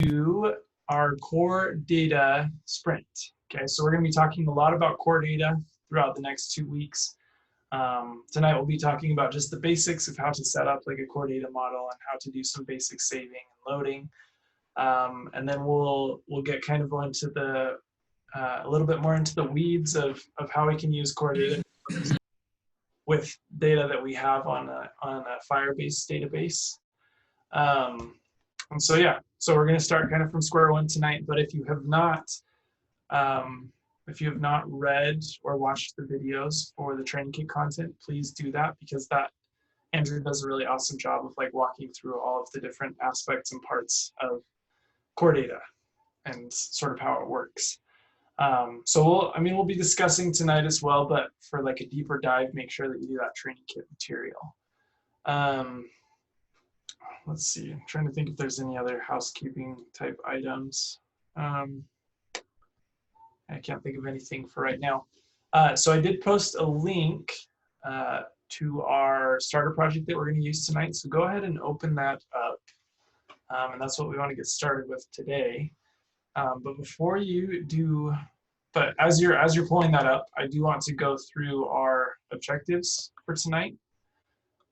to our core data sprint. Okay, so we're going to be talking a lot about core data throughout the next 2 weeks. Tonight we'll be talking about just the basics of how to set up like a core data model and how to do some basic saving and loading. And then we'll get kind of into the a little bit more into the weeds of how we can use core data with data that we have on a Firebase database. And so yeah, so we're going to start kind of from square one tonight. But if you have not read or watched the videos for the training kit content, please do that, because Andrew does a really awesome job of like walking through all of the different aspects and parts of core data and sort of how it works. So we'll be discussing tonight as well, but for like a deeper dive, make sure that you do that training kit material. Let's see, I'm trying to think if there's any other housekeeping type items. I can't think of anything for right now. So I did post a link to our starter project that we're going to use tonight. So go ahead and open that up. And that's what we want to get started with today. But before you do, but as you're pulling that up, I do want to go through our objectives for tonight,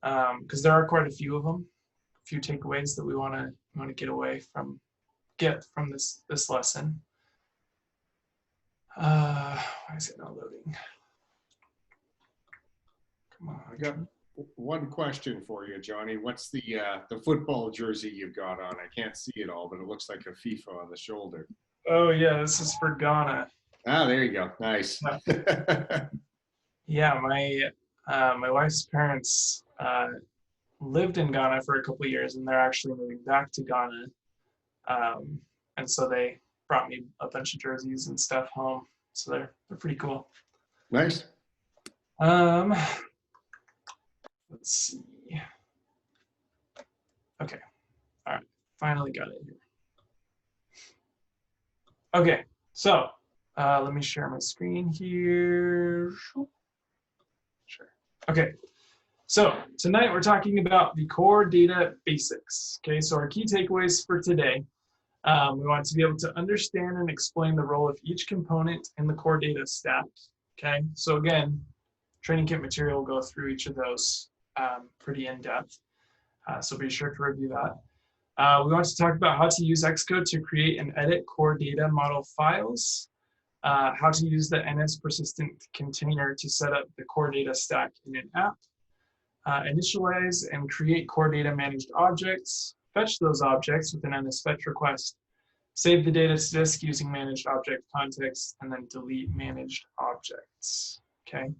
because there are quite a few of them, a few takeaways that we want to get from this lesson. Why is it not loading? Come on. I got one question for you, Johnny. What's the football jersey you've got on? I can't see it all, but it looks like a FIFA on the shoulder. Oh yeah, this is for Ghana. Ah, there you go. Nice. Yeah, my wife's parents lived in Ghana for a couple of years, and they're actually moving back to Ghana. And so they brought me a bunch of jerseys and stuff home. So they're pretty cool. Nice. Let's see. Okay. All right. Finally got it here. Okay. So let me share my screen here. Sure. Okay. So tonight we're talking about the core data basics. Okay. So our key takeaways for today. We want to be able to understand and explain the role of each component in the core data stack. Okay. So again, training kit material will go through each of those pretty in depth. So be sure to review that. We want to talk about how to use Xcode to create and edit core data model files, how to use the NS persistent container to set up the core data stack in an app, initialize and create core data managed objects, fetch those objects with an NS fetch request, save the data to disk using managed object context, and then delete managed objects. Okay.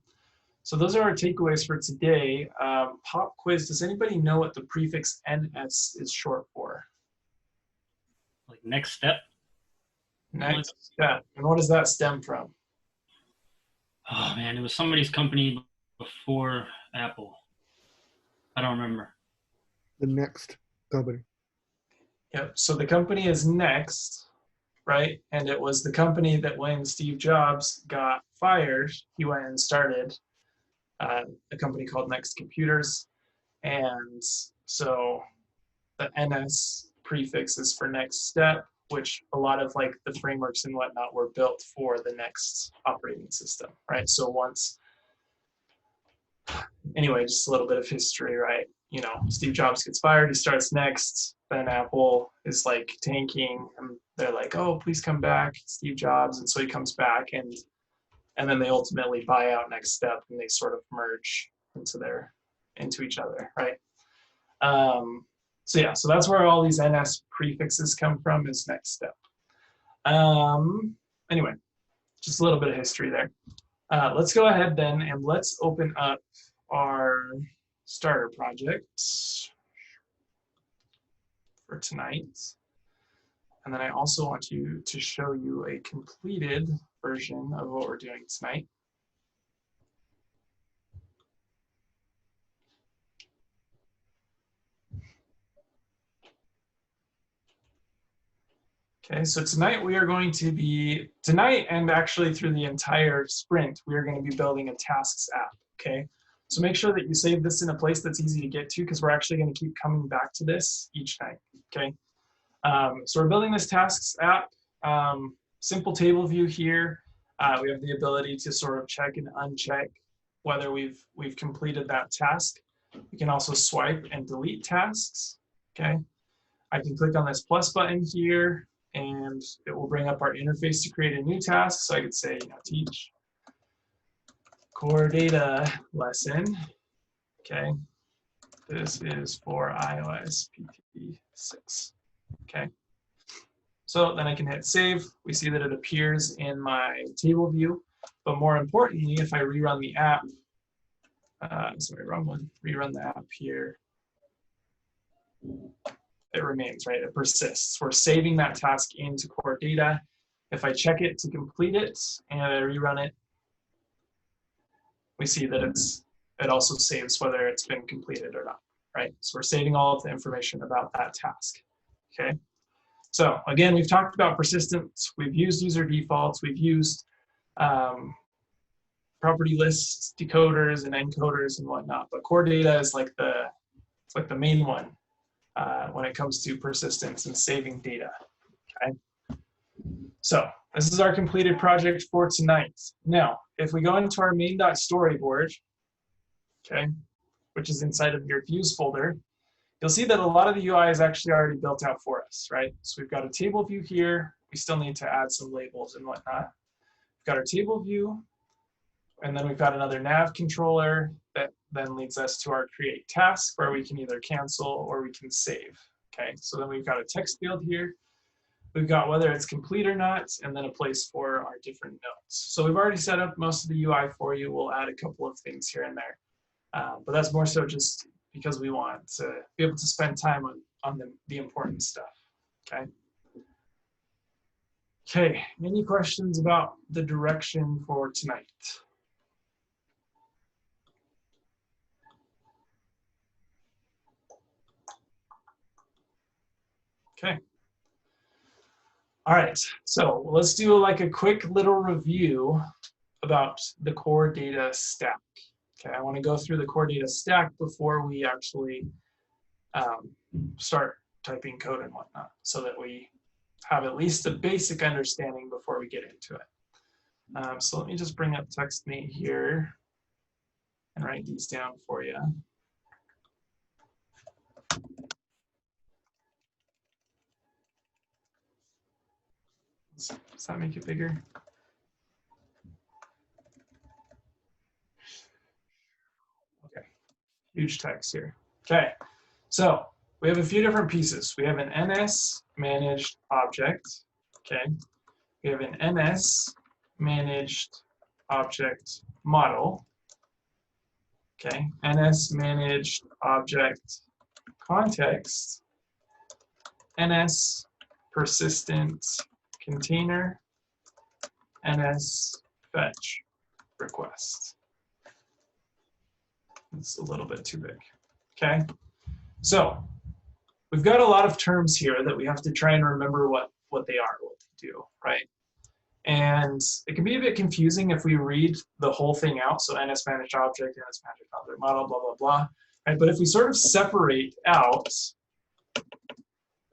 So those are our takeaways for today. Pop quiz, does anybody know what the prefix NS is short for? Like next step? Next step. And what does that stem from? Oh man, it was somebody's company before Apple. I don't remember. The Next company. Yep, so the company is Next, right? And it was the company that when Steve Jobs got fired, he went and started a company called Next Computers. And so the NS prefix is for next step, which a lot of like the frameworks and whatnot were built for the Next operating system, right? So anyway, just a little bit of history, right? You know, Steve Jobs gets fired, he starts Next, then Apple is like tanking, and they're like, oh, please come back, Steve Jobs. And so he comes back, and then they ultimately buy out Next Step, and they sort of merge into each other, right? So yeah, so that's where all these NS prefixes come from, is Next Step. Anyway, just a little bit of history there. Let's go ahead then, and let's open up our starter project for tonight. And then I also want to show you a completed version of what we're doing tonight. Okay, so tonight and actually through the entire sprint, we are going to be building a tasks app, okay? So make sure that you save this in a place that's easy to get to, because we're actually going to keep coming back to this each night, okay? So we're building this tasks app. Simple table view here. We have the ability to sort of check and uncheck whether we've completed that task. We can also swipe and delete tasks. Okay. I can click on this plus button here, and it will bring up our interface to create a new task. So I could say, teach core data lesson. Okay. This is for iOSPT6. Okay. So then I can hit save. We see that it appears in my table view. But more importantly, if I rerun the app, sorry, wrong one, rerun the app here, it remains, right? It persists. We're saving that task into core data. If I check it to complete it and I rerun it, we see that it also saves whether it's been completed or not, right? So we're saving all of the information about that task, okay? So again, we've talked about persistence. We've used user defaults. We've used property lists, decoders, and encoders and whatnot. But core data is like the main one when it comes to persistence and saving data. Okay. So this is our completed project for tonight. Now, if we go into our main.storyboard, okay, which is inside of your views folder, you'll see that a lot of the UI is actually already built out for us, right? So we've got a table view here. We still need to add some labels and whatnot. We've got our table view, and then we've got another nav controller that then leads us to our create task where we can either cancel or we can save, okay? So then we've got a text field here. We've got whether it's complete or not, and then a place for our different notes. So we've already set up most of the UI for you. We'll add a couple of things here and there. But that's more so just because we want to be able to spend time on the important stuff, okay? Okay, any questions about the direction for tonight? Okay. All right, so let's do like a quick little review about the core data stack. Okay, I want to go through the core data stack before we actually start typing code and whatnot, so that we have at least a basic understanding before we get into it. So let me just bring up TextMate here and write these down for you. Does that make it bigger? Okay, huge text here. Okay, so we have a few different pieces. We have an NS managed object, okay? We have an NS managed object model, okay? NS managed object context, NS persistent container, NS fetch request. It's a little bit too big, okay? So we've got a lot of terms here that we have to try and remember what they are, what they do, right? And it can be a bit confusing if we read the whole thing out. So NS managed object, NS managed object model, blah, blah, blah, right? But if we sort of separate out,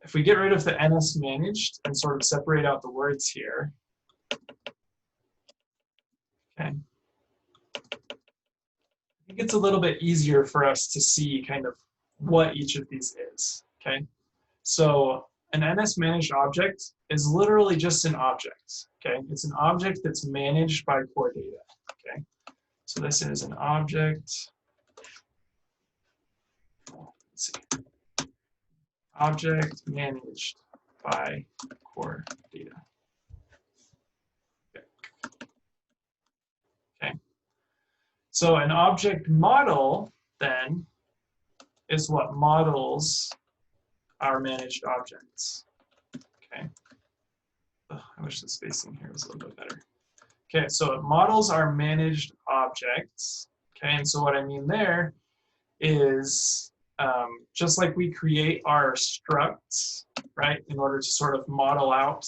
if we get rid of the NS managed and sort of separate out the words here, okay, I think it's a little bit easier for us to see kind of what each of these is, okay? So an NS managed object is literally just an object, okay? It's an object that's managed by core data, okay? So this is an object, let's see, object managed by core data. Okay. So an object model then is what models our managed objects. Okay. Ugh, I wish the spacing here was a little bit better. Okay, so it models our managed objects. Okay, and so what I mean there is just like we create our structs, right, in order to sort of model out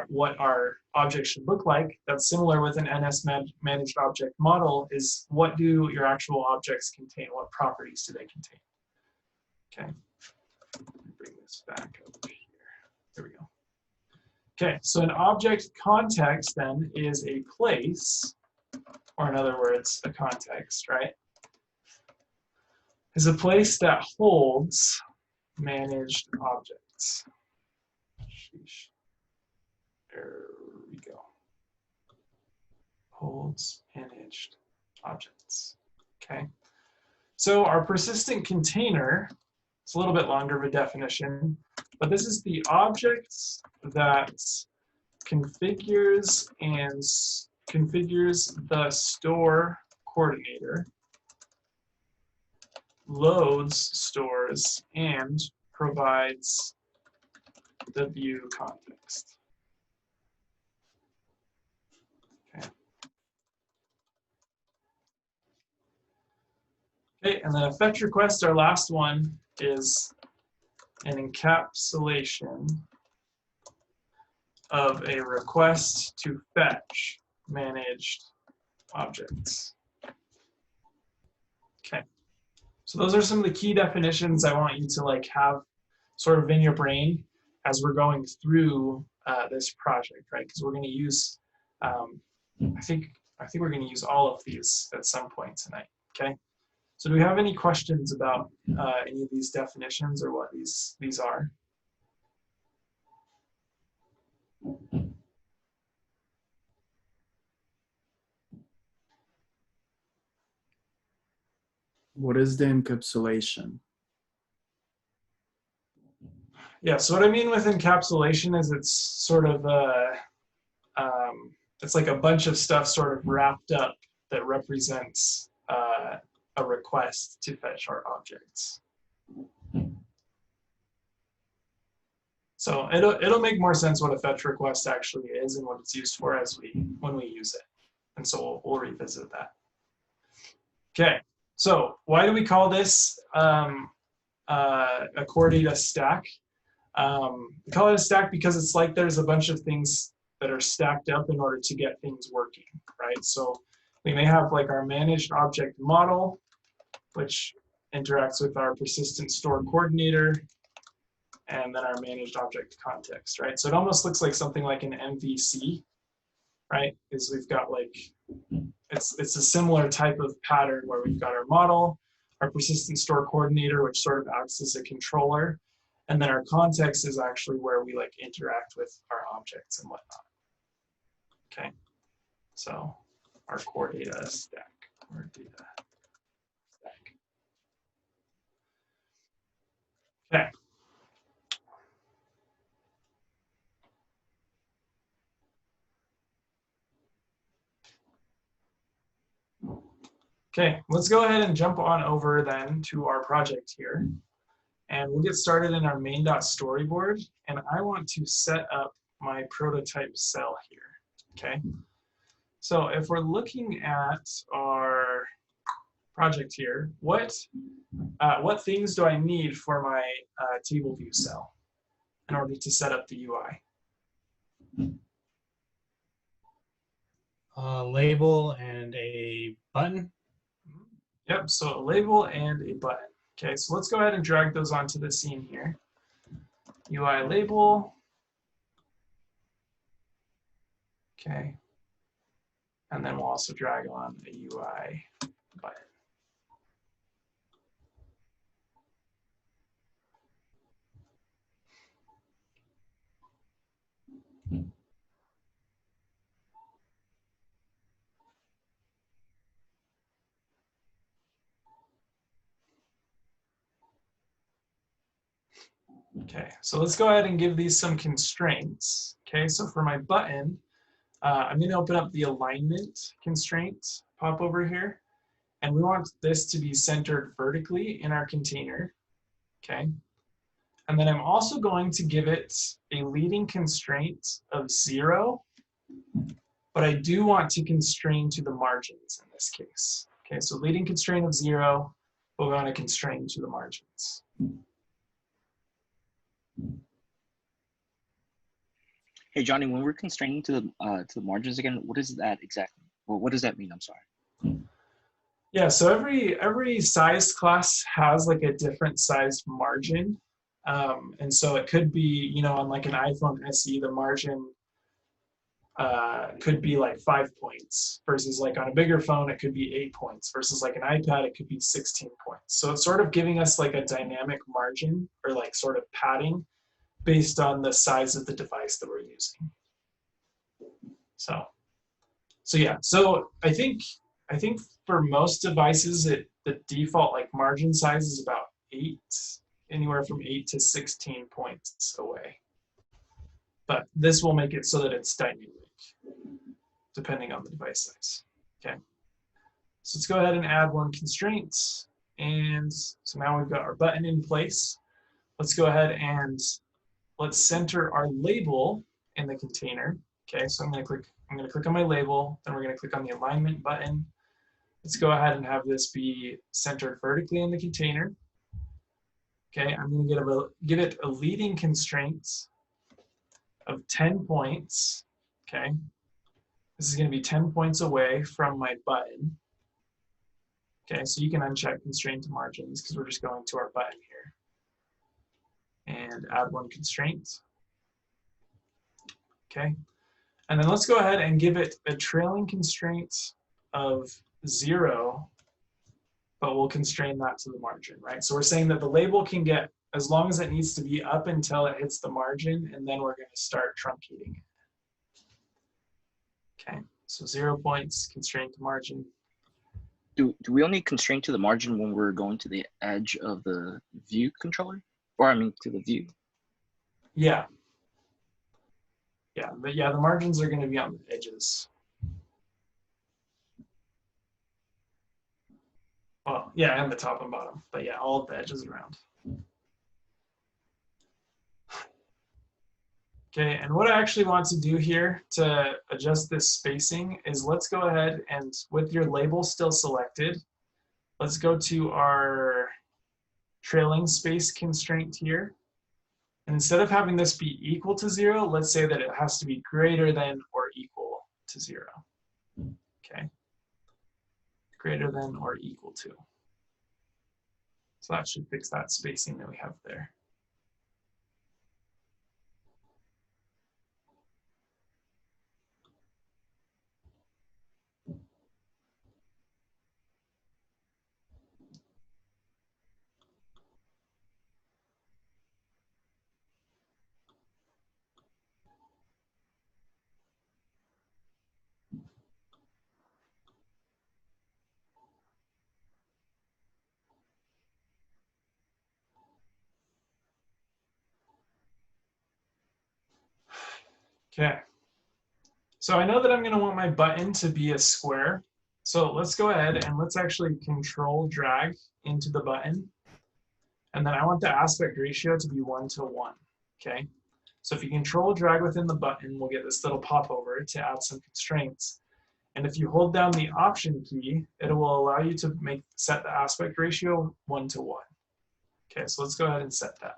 what our object should look like. That's similar with an NS managed object model is what do your actual objects contain? What properties do they contain? Okay, let me bring this back up here. There we go. Okay, so an object context then is a place, or in other words, a context, right? Is a place that holds managed objects. Sheesh. There we go. Holds managed objects. Okay. So our persistent container, it's a little bit longer of a definition, but this is the objects that configures the store coordinator, loads, stores, and provides the view context. Okay. Okay, and then a fetch request, our last one, is an encapsulation of a request to fetch managed objects. Okay, so those are some of the key definitions I want you to like have sort of in your brain as we're going through this project, right? Because we're going to use, I think we're going to use all of these at some point tonight. Okay. So do we have any questions about any of these definitions or what these are? What is the encapsulation? Yeah, so what I mean with encapsulation is it's sort of it's like a bunch of stuff sort of wrapped up that represents a request to fetch our objects. So it'll make more sense what a fetch request actually is and what it's used for when we use it. And so we'll revisit that. Okay, so why do we call this a core data stack? We call it a stack because it's like there's a bunch of things that are stacked up in order to get things working, right? So we may have like our managed object model, which interacts with our persistent store coordinator, and then our managed object context, right? So it almost looks like something like an MVC, right? Because we've got like, it's a similar type of pattern where we've got our model, our persistent store coordinator, which sort of acts as a controller, and then our context is actually where we like interact with our objects and whatnot. Okay, so our core data stack, core data stack. Okay. Okay, let's go ahead and jump on over then to our project here. And we'll get started in our main.storyboard. And I want to set up my prototype cell here, okay? So if we're looking at our project here, what things do I need for my table view cell in order to set up the UI? Label and a button. Yep, so a label and a button. Okay, so let's go ahead and drag those onto the scene here. UI label. Okay. And then we'll also drag on a UI button. Okay, so let's go ahead and give these some constraints. Okay, so for my button, I'm going to open up the alignment constraint, pop over here, and we want this to be centered vertically in our container. Okay, and then I'm also going to give it a leading constraint of 0, but I do want to constrain to the margins in this case. Okay, so leading constraint of 0, but we want to constrain to the margins. Hey Johnny, when we're constraining to the margins again, what is that exactly? Well, what does that mean? I'm sorry. Yeah, so every size class has like a different sized margin. And so it could be, you know, on like an iPhone SE, the margin could be like 5 points versus like on a bigger phone, it could be 8 points versus like an iPad, it could be 16 points. So it's sort of giving us like a dynamic margin or like sort of padding based on the size of the device that we're using. So yeah, so I think for most devices, the default like margin size is about 8, anywhere from 8 to 16 points away. But this will make it so that it's dynamic, depending on the device size. Okay. So let's go ahead and add one constraint. And so now we've got our button in place. Let's go ahead and let's center our label in the container. Okay, so I'm gonna click on my label, then we're gonna click on the alignment button. Let's go ahead and have this be centered vertically in the container. Okay, I'm gonna give it a leading constraint of 10 points. Okay, this is gonna be 10 points away from my button. Okay, so you can uncheck constraint to margins because we're just going to our button here. And add one constraint. Okay, and then let's go ahead and give it a trailing constraint of 0, but we'll constrain that to the margin, right? So we're saying that the label can get as long as it needs to be up until it hits the margin, and then we're going to start truncating it. Okay, so 0 points, constraint to margin. Do we only constrain to the margin when we're going to the edge of the view controller? Or I mean to the view? Yeah. Yeah, the margins are going to be on the edges. Well, yeah, and the top and bottom, but yeah, all of the edges around. Okay, and what I actually want to do here to adjust this spacing is let's go ahead and with your label still selected, let's go to our trailing space constraint here. And instead of having this be equal to 0, let's say that it has to be greater than or equal to 0. Okay, greater than or equal to. So that should fix that spacing that we have there. Okay, so I know that I'm going to want my button to be a square. So let's go ahead and let's actually control drag into the button. And then I want the aspect ratio to be 1:1. Okay, so if you control drag within the button, we'll get this little popover to add some constraints. And if you hold down the option key, it will allow you to set the aspect ratio 1:1. Okay, so let's go ahead and set that.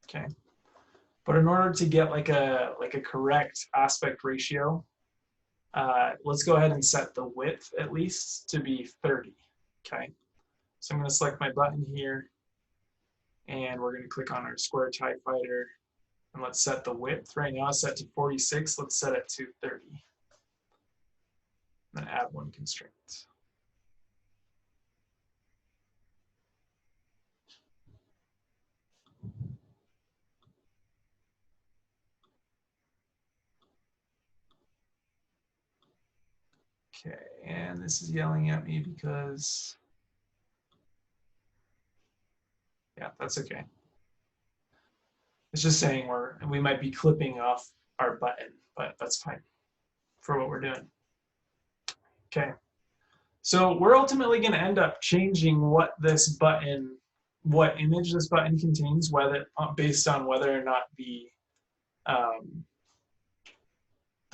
Okay, but in order to get like a correct aspect ratio, let's go ahead and set the width at least to be 30. Okay, so I'm going to select my button here, and we're going to click on our square TIE fighter, and let's set the width. Right now it's set to 46. Let's set it to 30. And then add one constraint. Okay, and this is yelling at me because, yeah, that's okay. It's just saying we might be clipping off our button, but that's fine for what we're doing. Okay, so we're ultimately going to end up changing what image this button contains, based on whether or not the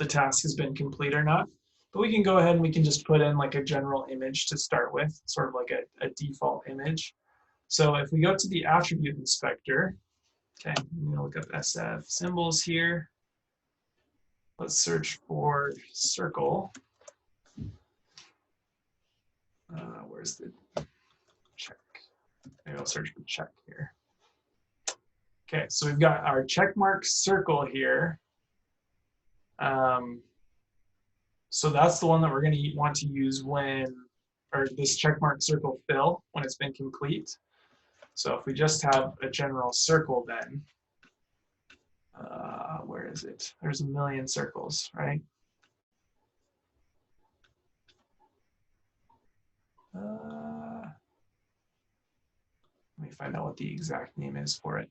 task has been complete or not. But we can go ahead and we can just put in like a general image to start with, sort of like a default image. So if we go to the attribute inspector, okay, I'm going to look up SF symbols here. let's search for circle. Where's the check? Maybe I'll search for check here. Okay, so we've got our check mark circle here. So that's the one that we're going to want to use when, or this check mark circle fill when it's been complete. So if we just have a general circle then, where is it? There's a million circles, right? Let me find out what the exact name is for it.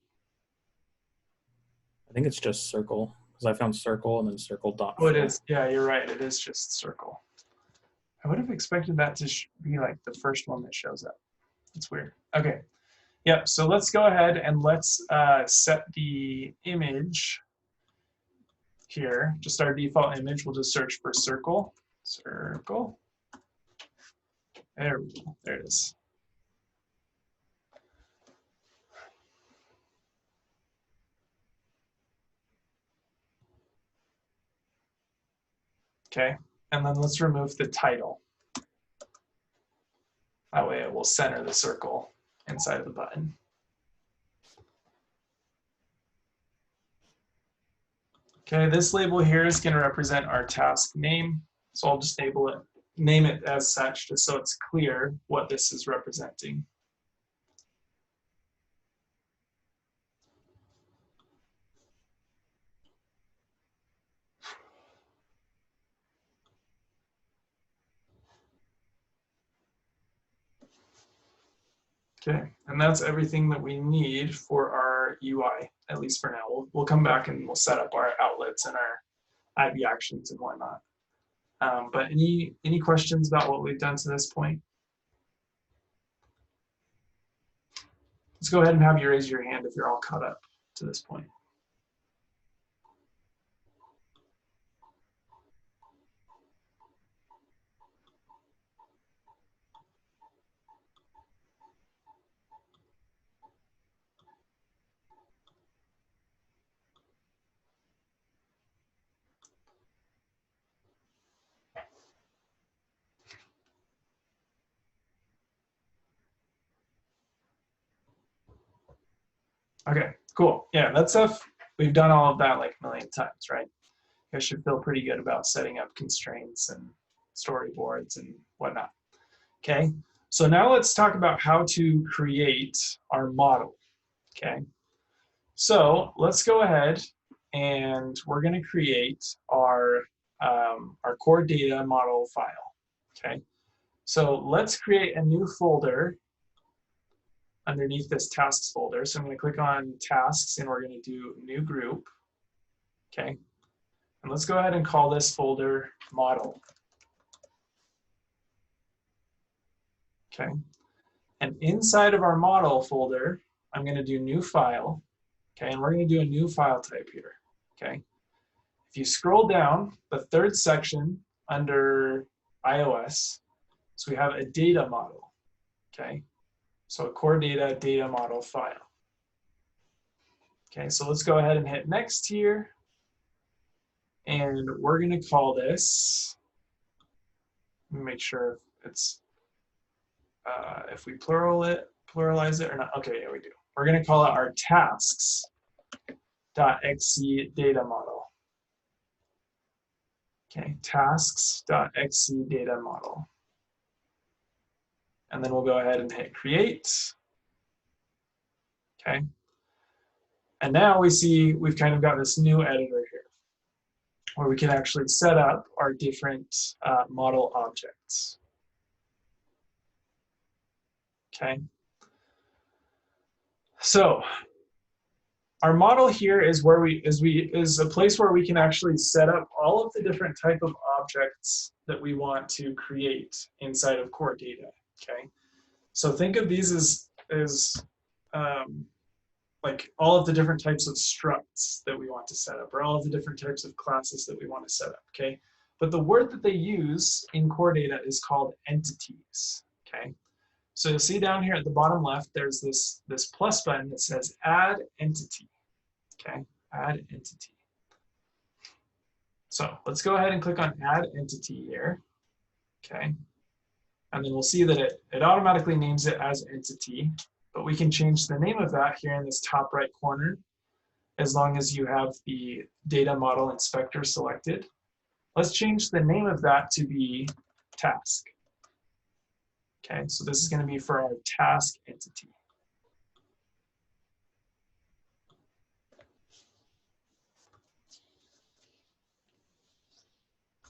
I think it's just circle because I found circle and then circle dot. Oh, it is. Yeah, you're right. It is just circle. I would have expected that to be like the first one that shows up. It's weird. Okay. Yeah, so let's go ahead and let's set the image here. Just our default image. We'll just search for circle. Circle. There we go. There it is. Okay, and then let's remove the title. That way it will center the circle inside of the button. Okay, this label here is going to represent our task name. So I'll just name it as such, just so it's clear what this is representing. Okay, and that's everything that we need for our UI, at least for now. We'll come back and we'll set up our outlets and our IV actions and whatnot. But any questions about what we've done to this point? Let's go ahead and have you raise your hand if you're all caught up to this point. Okay, cool. Yeah, that stuff, we've done all of that like a million times, right? You guys should feel pretty good about setting up constraints and storyboards and whatnot. Okay, so now let's talk about how to create our model. Okay, so let's go ahead and we're going to create our core data model file. Okay, so let's create a new folder underneath this tasks folder. So I'm going to click on tasks and we're going to do new group. Okay, and let's go ahead and call this folder model. Okay, and inside of our model folder, I'm going to do new file. Okay, and we're going to do a new file type here. Okay, if you scroll down the third section under iOS, so we have a data model. Okay, so a core data model file. Okay, so let's go ahead and hit next here. And we're going to call this, let me make sure it's, if we pluralize it or not. Okay, yeah, we do. We're going to call it our tasks.xc data model. Okay, tasks.xc data model. And then we'll go ahead and hit create. Okay. And now we see we've kind of got this new editor here where we can actually set up our different model objects. Okay. So our model here is where is a place where we can actually set up all of the different type of objects that we want to create inside of core data. Okay, so think of these as like all of the different types of structs that we want to set up, or all of the different types of classes that we want to set up. Okay, but the word that they use in core data is called entities. Okay, so you'll see down here at the bottom left, there's this plus button that says add entity. Okay, add entity. So let's go ahead and click on Add Entity here. Okay. And then we'll see that it automatically names it as entity, but we can change the name of that here in this top right corner, as long as you have the data model inspector selected. Let's change the name of that to be task. Okay, so this is going to be for our task entity.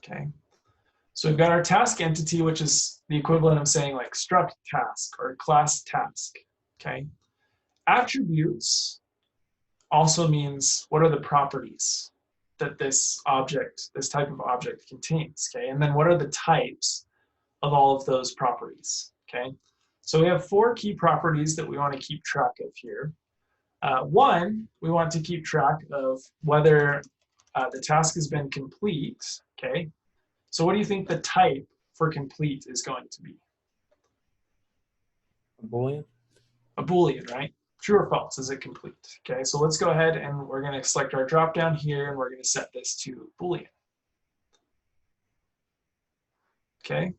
Okay, so we've got our task entity, which is the equivalent of saying like struct task or class task. Okay, attributes also means what are the properties that this object, this type of object contains, okay? And then what are the types of all of those properties, okay? So we have 4 key properties that we want to keep track of here. One, we want to keep track of whether the task has been complete, okay? So what do you think the type for complete is going to be? A Boolean. A Boolean, right? True or false, is it complete? Okay, so let's go ahead and we're going to select our drop down here and we're going to set this to Boolean. Okay,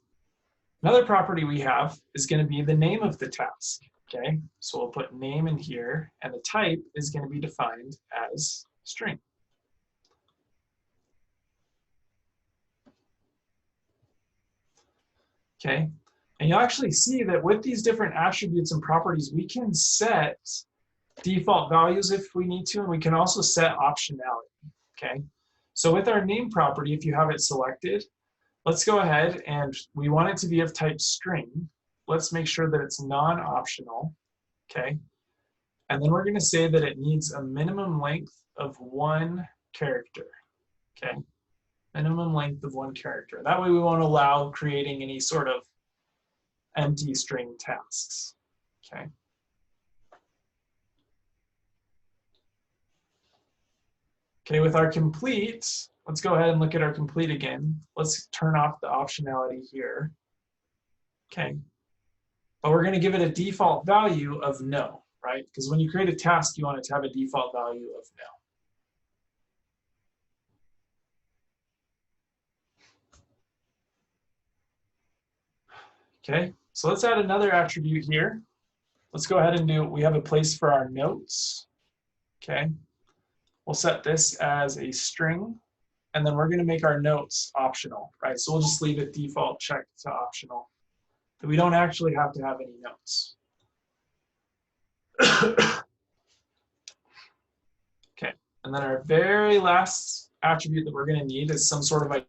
another property we have is going to be the name of the task. Okay, so we'll put name in here and the type is going to be defined as string. Okay, and you'll actually see that with these different attributes and properties, we can set default values if we need to, and we can also set optionality, okay? So with our name property, if you have it selected, let's go ahead and we want it to be of type string. Let's make sure that it's non-optional, okay? And then we're gonna say that it needs a minimum length of 1 character, okay? Minimum length of 1 character. That way we won't allow creating any sort of empty string tasks, okay? Okay, with our complete, let's go ahead and look at our complete again. Let's turn off the optionality here. Okay, but we're going to give it a default value of no, right? Because when you create a task, you want it to have a default value of no. Okay, so let's add another attribute here. Let's go ahead and we have a place for our notes. Okay, we'll set this as a string, and then we're going to make our notes optional, right? So we'll just leave it default checked to optional. That we don't actually have to have any notes. Okay, and then our very last attribute that we're going to need is some sort of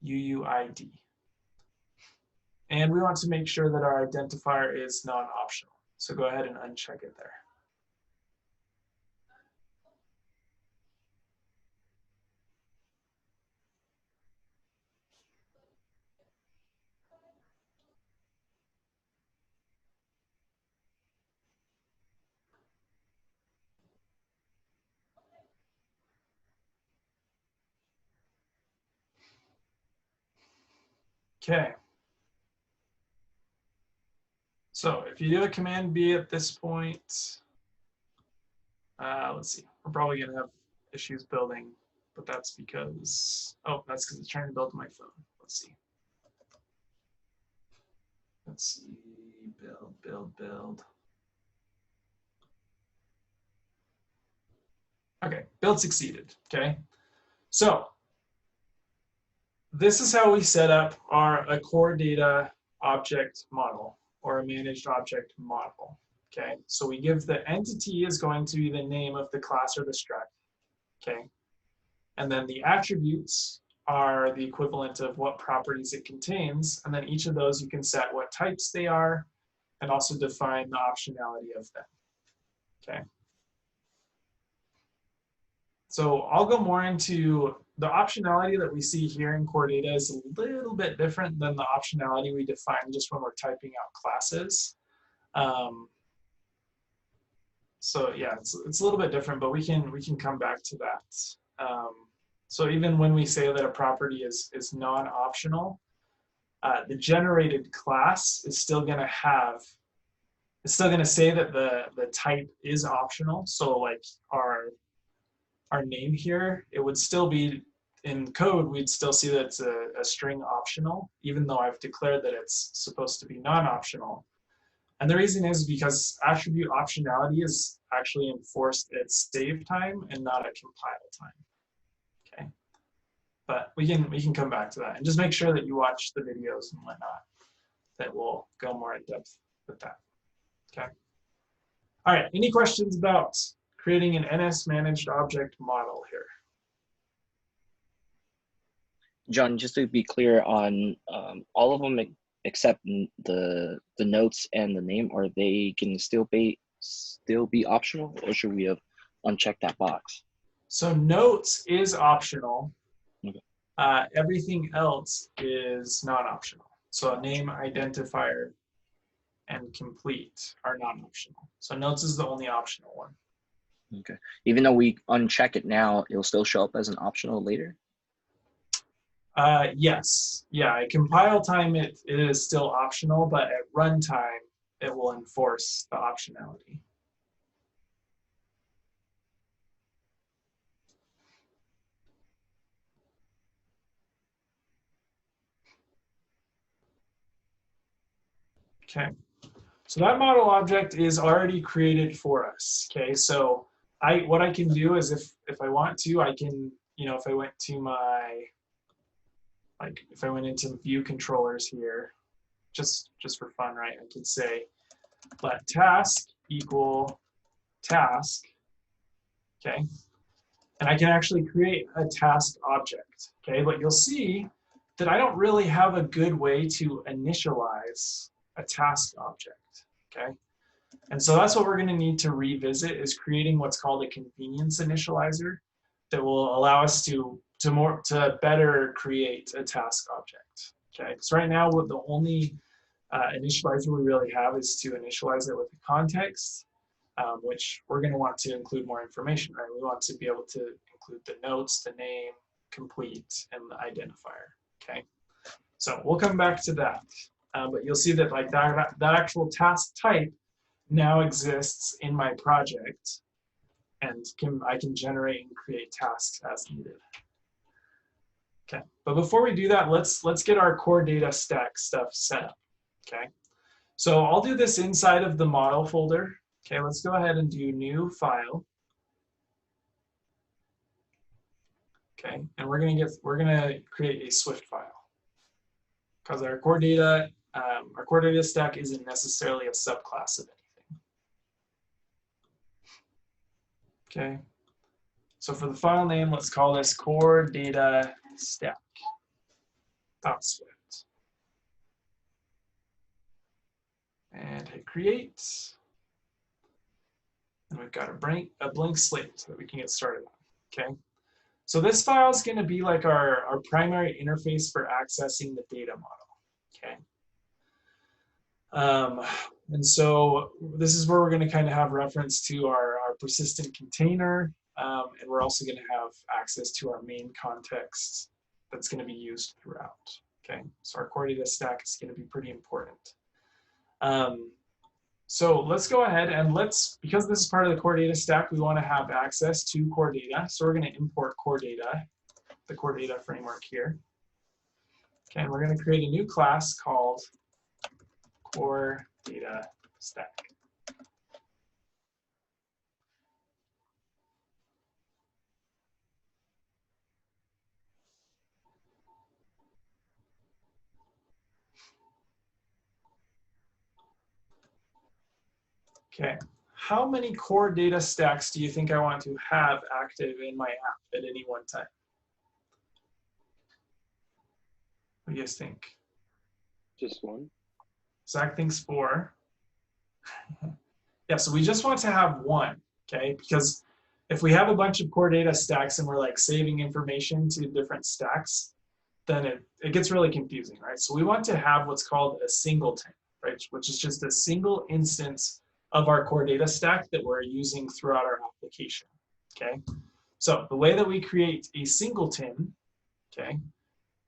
UUID. And we want to make sure that our identifier is non-optional. So go ahead and uncheck it there. Okay. So if you do a command B at this point, let's see, we're probably going to have issues building, but that's because, oh, that's because it's trying to build my phone. Let's see. Let's see, build. Okay, build succeeded, okay? So this is how we set up a core data object model or a managed object model, okay? So we give the entity is going to be the name of the class or the struct, okay? And then the attributes are the equivalent of what properties it contains, and then each of those you can set what types they are and also define the optionality of them, okay? So I'll go more into the optionality that we see here in core data is a little bit different than the optionality we define just when we're typing out classes. So yeah, it's a little bit different, but we can come back to that. So even when we say that a property is non-optional, the generated class is still going to have, it's still going to say that the type is optional. So like our name here, it would still be in code, we'd still see that it's a string optional, even though I've declared that it's supposed to be non-optional. And the reason is because attribute optionality is actually enforced at save time and not at compile time. Okay, but we can come back to that, and just make sure that you watch the videos and whatnot that will go more in depth with that. Okay. All right. Any questions about creating an NS managed object model here? John, just to be clear on all of them except the notes and the name, are they can still be optional, or should we have unchecked that box? So notes is optional. Okay. Everything else is non-optional. So name, identifier, and complete are non-optional. So notes is the only optional one. Okay. Even though we uncheck it now, it'll still show up as an optional later? Yes. Yeah, at compile time, it is still optional, but at runtime, it will enforce the optionality. Okay. So that model object is already created for us. Okay, so what I can do is if I want to, I can, if I went to my, if I went into view controllers here, just for fun, right? I could say let task equal task. Okay, and I can actually create a task object. Okay, but you'll see that I don't really have a good way to initialize a task object. Okay, and so that's what we're going to need to revisit, is creating what's called a convenience initializer that will allow us to better create a task object. Okay, because right now the only initializer we really have is to initialize it with a context, which we're going to want to include more information, right? We want to be able to include the notes, the name, complete, and the identifier. Okay, so we'll come back to that. But you'll see that like that actual task type now exists in my project, and I can generate and create tasks as needed. Okay, but before we do that, let's get our core data stack stuff set up. Okay, so I'll do this inside of the model folder. Okay, let's go ahead and do new file. Okay, and we're gonna create a Swift file because our core data stack isn't necessarily a subclass of anything. Okay, so for the file name, let's call this core data stack .swift, and hit create. And we've got a blank slate so that we can get started on. Okay, so this file is going to be like our primary interface for accessing the data model. Okay. And so this is where we're going to kind of have reference to our persistent container, and we're also going to have access to our main context that's going to be used throughout. Okay, so our core data stack is going to be pretty important. So let's go ahead and because this is part of the core data stack, we want to have access to core data. So we're going to import core data, the core data framework here. Okay, and we're going to create a new class called core data stack. Okay, how many core data stacks do you think I want to have active in my app at any one time? What do you guys think? Just one. Zach thinks 4. Yeah, so we just want to have one, okay? Because if we have a bunch of core data stacks and we're like saving information to different stacks, then it gets really confusing, right? So we want to have what's called a singleton, right? Which is just a single instance of our core data stack that we're using throughout our application, okay? So the way that we create a singleton, okay,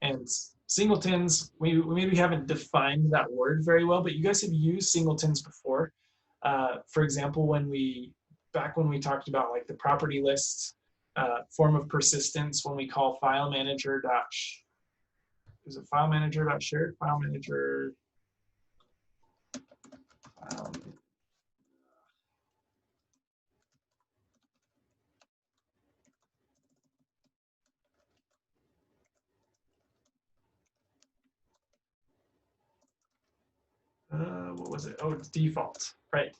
and singletons, we maybe haven't defined that word very well, but you guys have used singletons before. For example, back when we talked about like the property list form of persistence, when we call file manager is it file manager dot shared file manager what was it? Oh, it's default, right?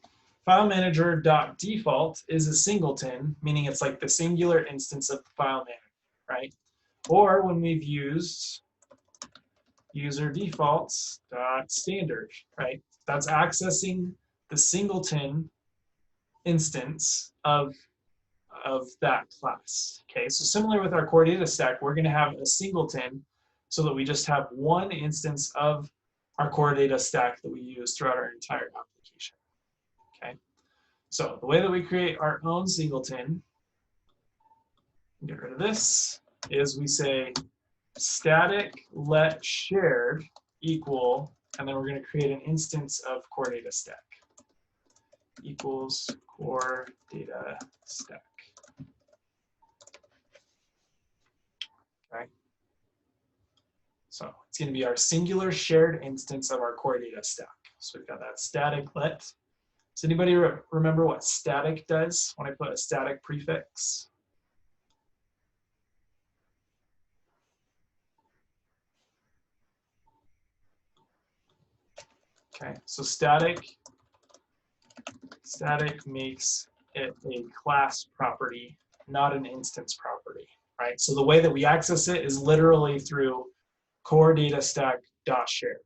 File manager dot default is a singleton, meaning it's like the singular instance of the file manager, right? Or when we've used user defaults dot standard, right? That's accessing the singleton instance of that class. Okay, so similar with our core data stack, we're going to have a singleton so that we just have one instance of our core data stack that we use throughout our entire application. Okay, so the way that we create our own singleton, get rid of this, is we say static let shared equal, and then we're going to create an instance of core data stack equals core data stack. Okay. So it's going to be our singular shared instance of our core data stack. So we've got that static let. Does anybody remember what static does when I put a static prefix? Okay, so static makes it a class property, not an instance property, right? So the way that we access it is literally through core data stack dot shared.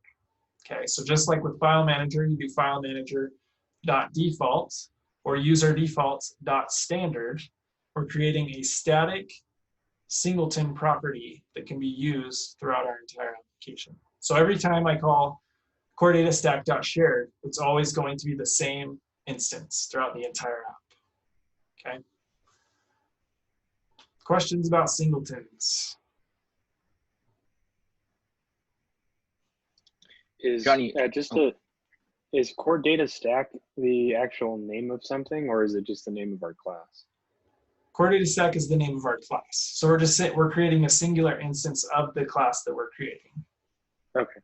Okay, so just like with file manager, you do file manager dot default or user defaults dot standard. We're creating a static singleton property that can be used throughout our entire application. So every time I call core data stack dot shared, it's always going to be the same instance throughout the entire app. Okay. Questions about singletons? Is Johnny, is core data stack the actual name of something, or is it just the name of our class? Core data stack is the name of our class. So we're creating a singular instance of the class that we're creating. Okay.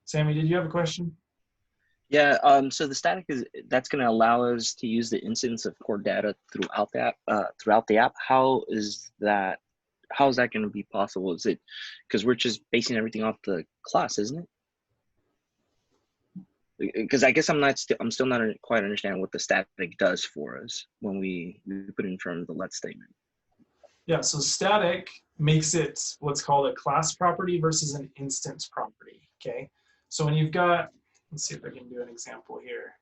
Sammy, did you have a question? Yeah, so the static that's going to allow us to use the instance of core data throughout the app. How is that going to be possible? Is it because we're just basing everything off the class, isn't it? Because I guess I'm still not quite understanding what the static does for us when we put it in front of the let statement. Yeah, so static makes it what's called a class property versus an instance property. Okay, so when you've got, let's see if I can do an example here.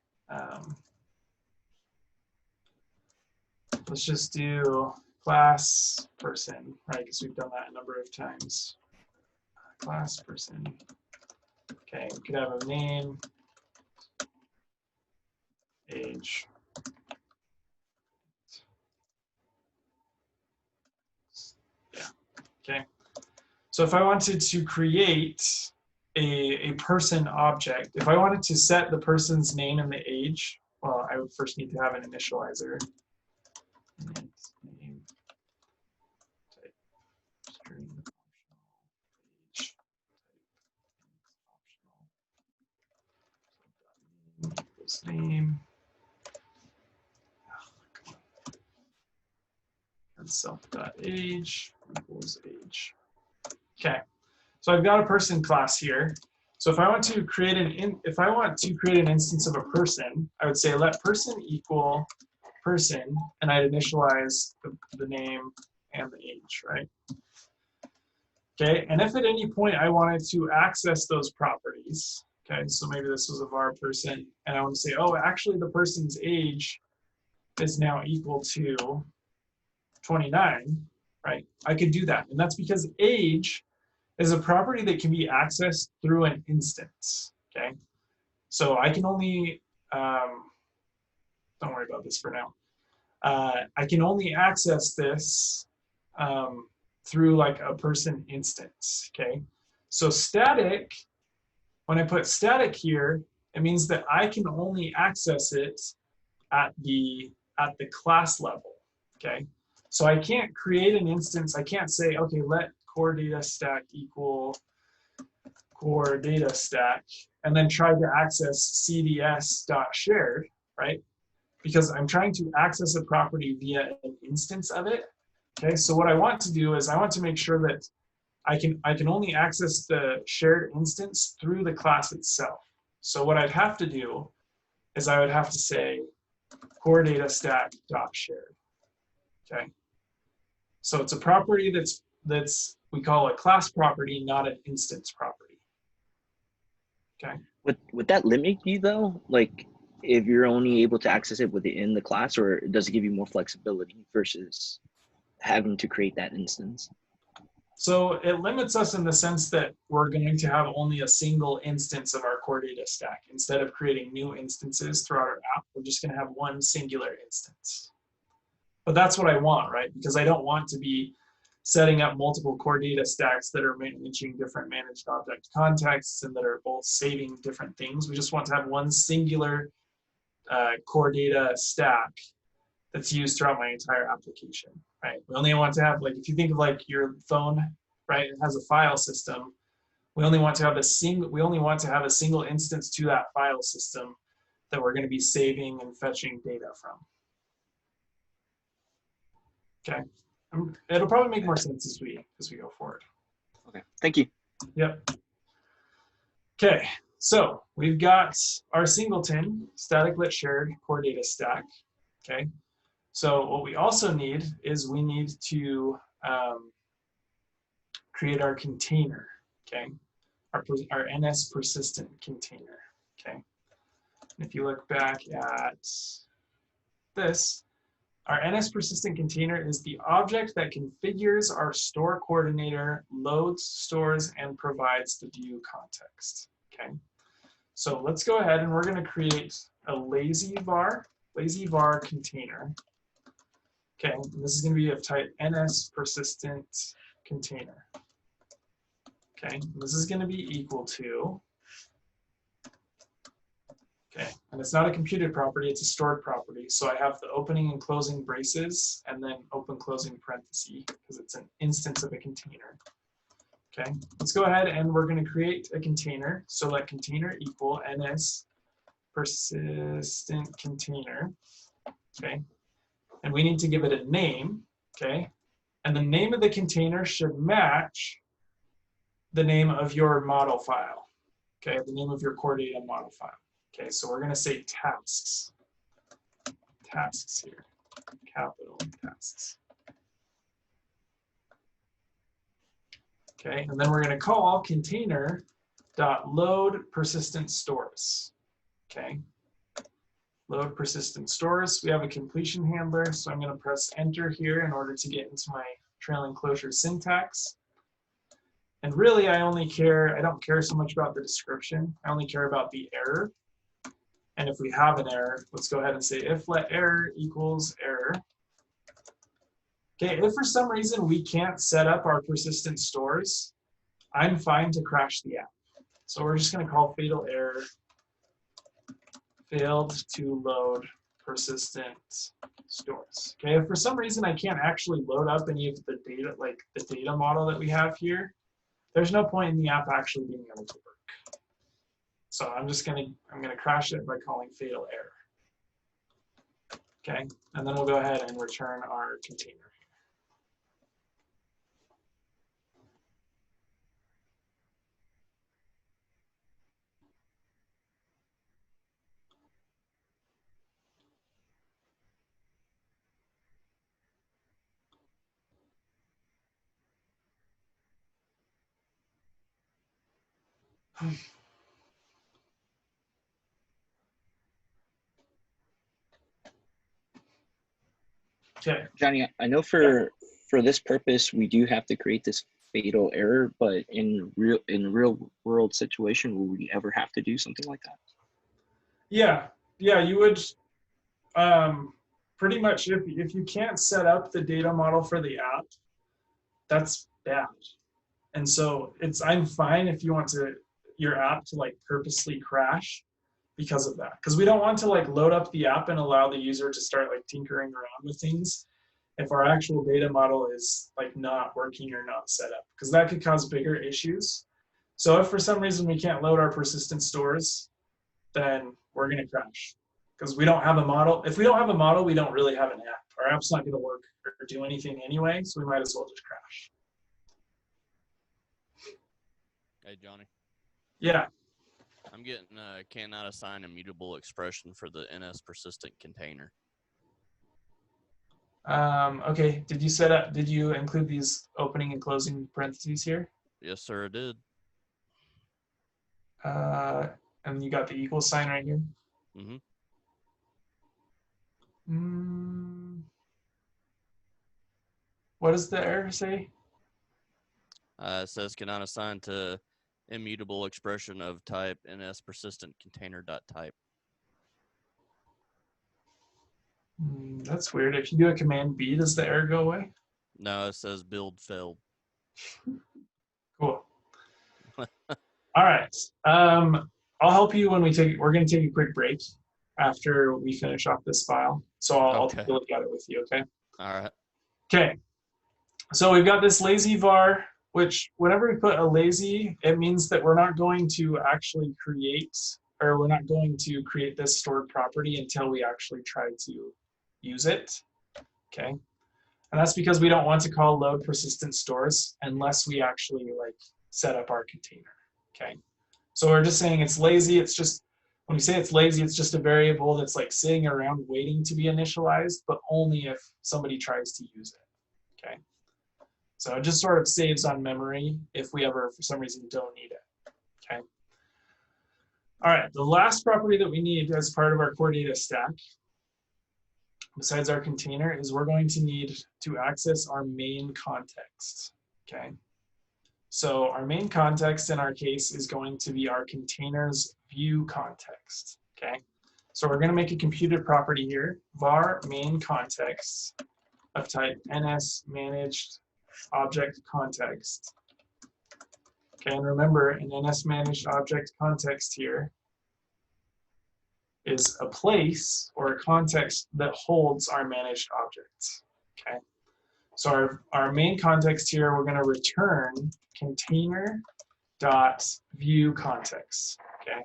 Let's just do class person, right? Because we've done that a number of times. Class person. Okay, we could have a name, age. Yeah. Okay. So if I wanted to create a person object, if I wanted to set the person's name and the age, well, I would first need to have an initializer. Name, type, string, age, type, equals name. And self.age equals age. Okay, so I've got a person class here. So if I want to create an instance of a person, I would say let person equal person, and I'd initialize the name and the age, right? Okay, and if at any point I wanted to access those properties, okay, so maybe this was a var person, and I want to say, oh, actually the person's age is now equal to 29, right? I could do that, and that's because age is a property that can be accessed through an instance, okay? So I can only don't worry about this for now. I can only access this through like a person instance, okay? So static, when I put static here, it means that I can only access it at the class level, okay? So I can't create an instance. I can't say, okay, let core data stack equal core data stack, and then try to access cds.shared, right? Because I'm trying to access a property via an instance of it. Okay, so what I want to do is I want to make sure that I can only access the shared instance through the class itself. So what I'd have to do is I would have to say core data stack.shared. Okay, so it's a property that's we call a class property, not an instance property. Okay. Would that limit you though? Like if you're only able to access it within the class, or does it give you more flexibility versus having to create that instance? So it limits us in the sense that we're going to have only a single instance of our core data stack. Instead of creating new instances throughout our app, we're just going to have one singular instance. But that's what I want, right? Because I don't want to be setting up multiple core data stacks that are managing different managed object contexts and that are both saving different things. We just want to have one singular core data stack that's used throughout my entire application, right? We only want to have, like, if you think of like your phone, right? It has a file system. We only want to have a single instance to that file system that we're going to be saving and fetching data from. Okay, it'll probably make more sense as we go forward. Okay, thank you. Yep. Okay, so we've got our singleton static lit shared core data stack. Okay, so what we also need is we need to create our container. Okay, our NS persistent container. Okay, and if you look back at this, our NS persistent container is the object that configures our store coordinator, loads, stores, and provides the view context. Okay, so let's go ahead and we're going to create a lazy var container. Okay, and this is going to be of type NS persistent container. Okay, and this is going to be equal to, okay, and it's not a computed property, it's a stored property. So I have the opening and closing braces and then open closing parenthesis because it's an instance of a container. Okay, let's go ahead and we're going to create a container. So let container equal NS persistent container. Okay, and we need to give it a name. Okay, and the name of the container should match the name of your model file. Okay, the name of your core data model file. Okay, so we're going to say tasks here, capital tasks. Okay, and then we're going to call container.load persistent stores. Okay, load persistent stores. We have a completion handler, so I'm going to press enter here in order to get into my trailing closure syntax. And really, I don't care so much about the description. I only care about the error. And if we have an error, let's go ahead and say if let error equals error. Okay, if for some reason we can't set up our persistent stores, I'm fine to crash the app. So we're just going to call fatal error failed to load persistent stores. Okay, if for some reason I can't actually load up any of the data, like the data model that we have here, there's no point in the app actually being able to work. So I'm gonna crash it by calling fatal error. Okay, and then we'll go ahead and return our container. Okay. Johnny, I know for this purpose we do have to create this fatal error, but in real world situation, will we ever have to do something like that? Yeah, yeah, you would pretty much, if you can't set up the data model for the app, that's bad. And so I'm fine if you want your app to like purposely crash because of that. Because we don't want to like load up the app and allow the user to start like tinkering around with things if our actual data model is like not working or not set up, because that could cause bigger issues. So if for some reason we can't load our persistent stores, then we're gonna crash because we don't have a model. If we don't have a model, we don't really have an app. Our app's not gonna work or do anything anyway, so we might as well just crash. Hey, Johnny. Yeah. I'm getting cannot assign immutable expression for the NS persistent container. Okay, did you include these opening and closing parentheses here? Yes, sir, it did. And you got the equal sign right here? Mm-hmm. What does the error say? It says cannot assign to immutable expression of type NS persistent container dot type. That's weird. If you do a command B, does the error go away? No, it says build failed. Cool. All right. I'll help you when we're going to take a quick break after we finish off this file. So I'll take a look at it with you, okay? All right. Okay. So we've got this lazy var, which whenever we put a lazy, it means that we're not going to actually create, or we're not going to create this stored property until we actually try to use it, okay? And that's because we don't want to call load persistent stores unless we actually like set up our container, okay? So we're just saying it's lazy. It's just, when we say it's lazy, it's just a variable that's like sitting around waiting to be initialized, but only if somebody tries to use it, okay? So it just sort of saves on memory if we ever, for some reason, don't need it, okay? All right, the last property that we need as part of our core data stack, besides our container, is we're going to need to access our main context, okay? So our main context in our case is going to be our container's view context, okay? So we're gonna make a computed property here, var main context of type ns managed object context. Okay, and remember, an NS managed object context here is a place or a context that holds our managed objects. Okay, so our main context here, we're going to return container dot view context. Okay,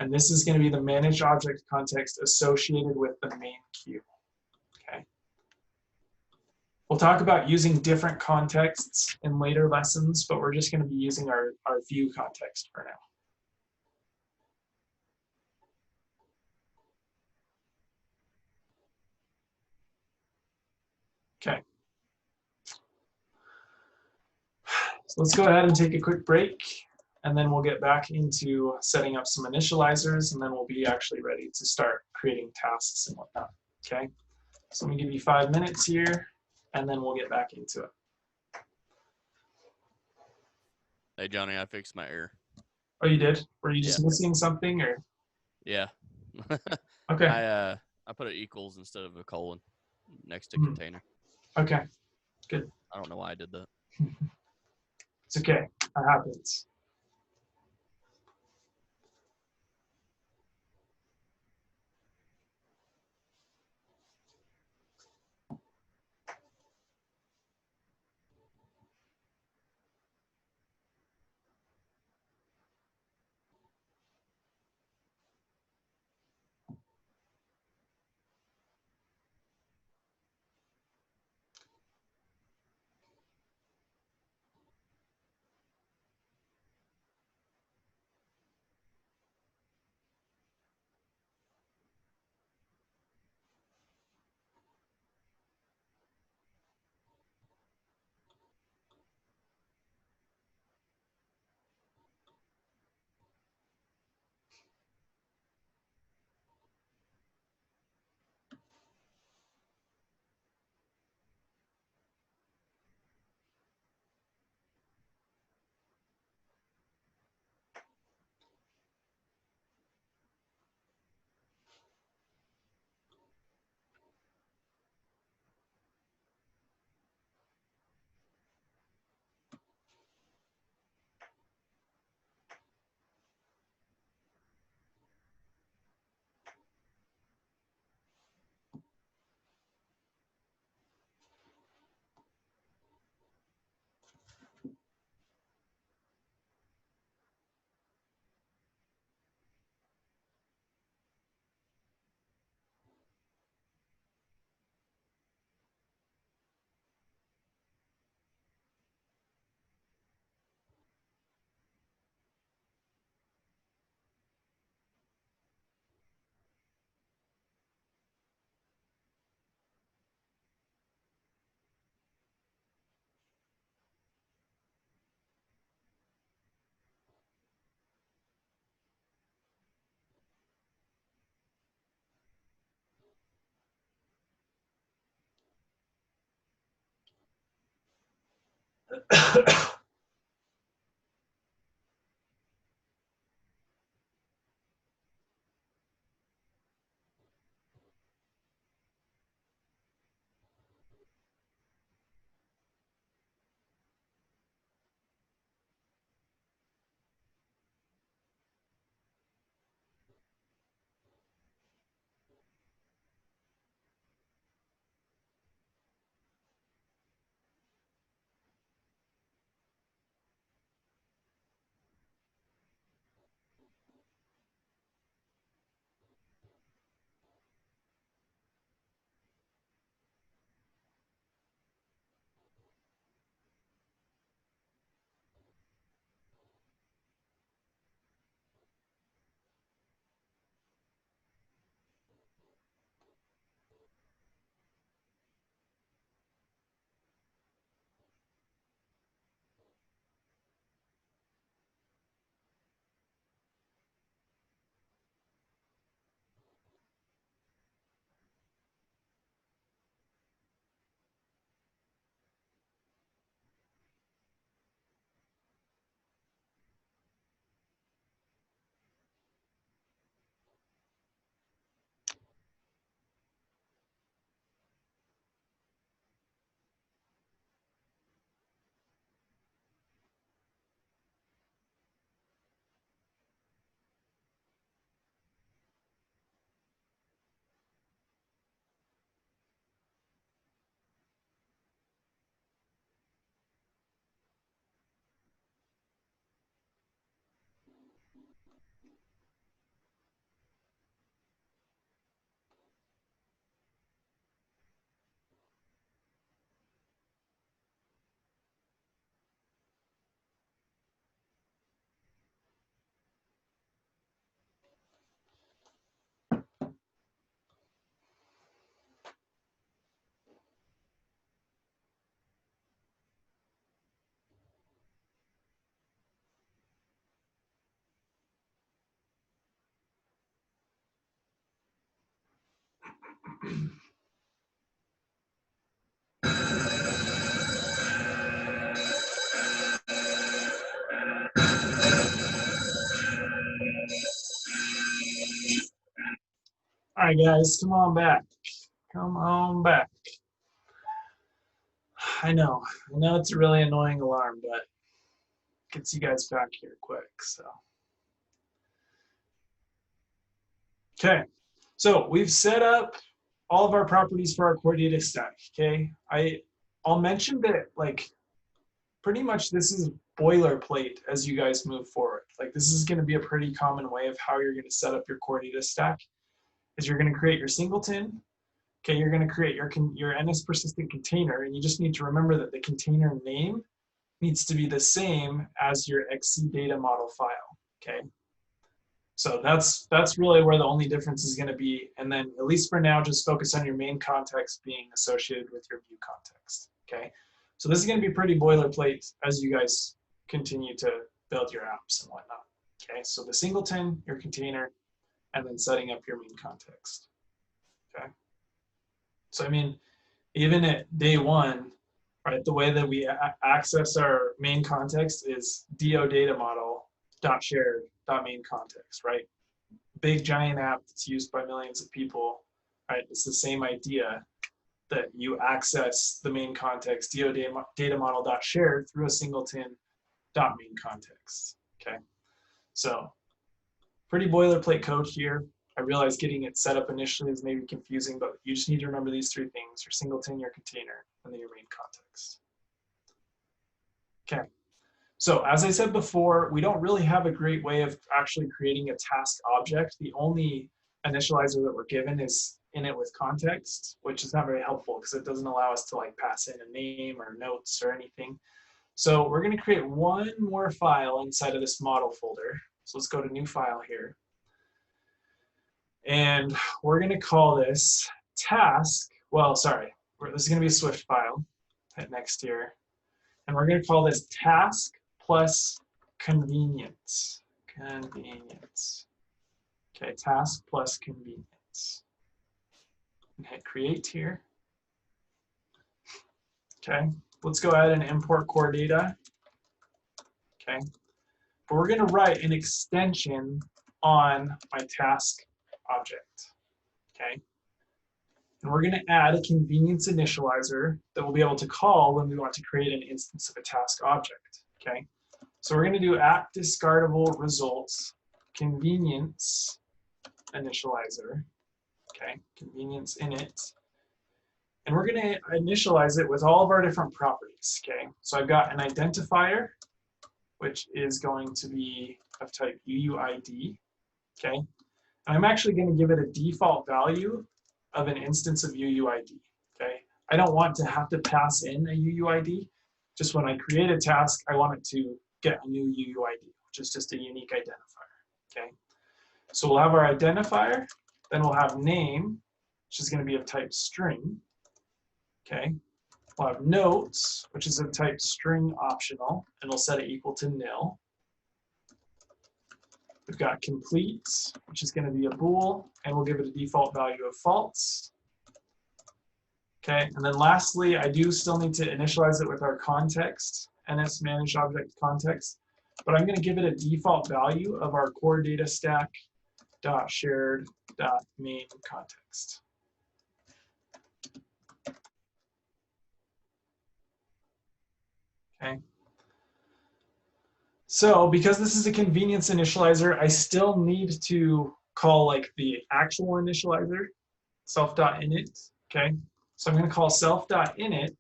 and this is going to be the managed object context associated with the main queue. Okay. We'll talk about using different contexts in later lessons, but we're just going to be using our view context for now. Okay. So let's go ahead and take a quick break, and then we'll get back into setting up some initializers, and then we'll be actually ready to start creating tasks and whatnot. Okay. So let me give you 5 minutes here, and then we'll get back into it. Hey, Johnny, I fixed my error. Oh, you did? Were you just missing something, or? Yeah. Okay. I put it equals instead of a colon next to container. Okay, good. I don't know why I did that. It's okay. That happens. All right, guys, come on back. Come on back. I know it's a really annoying alarm, but gets you guys back here quick. So, okay, so we've set up all of our properties for our core data stack. Okay, I'll mention that like pretty much this is boilerplate as you guys move forward. Like this is going to be a pretty common way of how you're going to set up your core data stack. Is you're going to create your singleton. Okay, you're going to create your NS persistent container, and you just need to remember that the container name needs to be the same as your XC data model file. Okay, so that's really where the only difference is going to be. And then at least for now, just focus on your main context being associated with your view context. Okay, so this is going to be pretty boilerplate as you guys continue to build your apps and whatnot. Okay, so the singleton, your container, and then setting up your main context. Okay. So I mean, even at day one, right, the way that we access our main context is do data model dot shared dot main context, right? Big giant app that's used by millions of people, right? It's the same idea that you access the main context do data model dot shared through a singleton dot main context. Okay, so pretty boilerplate code here. I realize getting it set up initially is maybe confusing, but you just need to remember these three things: your singleton, your container, and then your main context. Okay, so as I said before, we don't really have a great way of actually creating a task object. The only initializer that we're given is init with context, which is not very helpful because it doesn't allow us to like pass in a name or notes or anything. So we're going to create one more file inside of this model folder. So let's go to new file here. And we're going to call this task. Well, sorry, this is going to be a Swift file. Hit next here. And we're going to call this task plus convenience. Convenience. Okay, task plus convenience. And hit create here. Okay, let's go ahead and import core data. Okay. But we're going to write an extension on my task object. Okay. And we're going to add a convenience initializer that we'll be able to call when we want to create an instance of a task object. Okay. So we're going to do at discardable results convenience initializer. Okay. Convenience init. And we're going to initialize it with all of our different properties. Okay. So I've got an identifier, which is going to be of type UUID. Okay. And I'm actually going to give it a default value of an instance of UUID. Okay. I don't want to have to pass in a UUID. Just when I create a task, I want it to get a new UUID, which is just a unique identifier. Okay. So we'll have our identifier, then we'll have name, which is going to be of type string. Okay. We'll have notes, which is of type string optional, and we'll set it equal to nil. We've got complete, which is going to be a bool, and we'll give it a default value of false. Okay, and then lastly, I do still need to initialize it with our context, NS managed object context, but I'm going to give it a default value of our core data stack dot shared dot main context. Okay. So because this is a convenience initializer, I still need to call like the actual initializer, self.init. Okay. So I'm going to call self.init,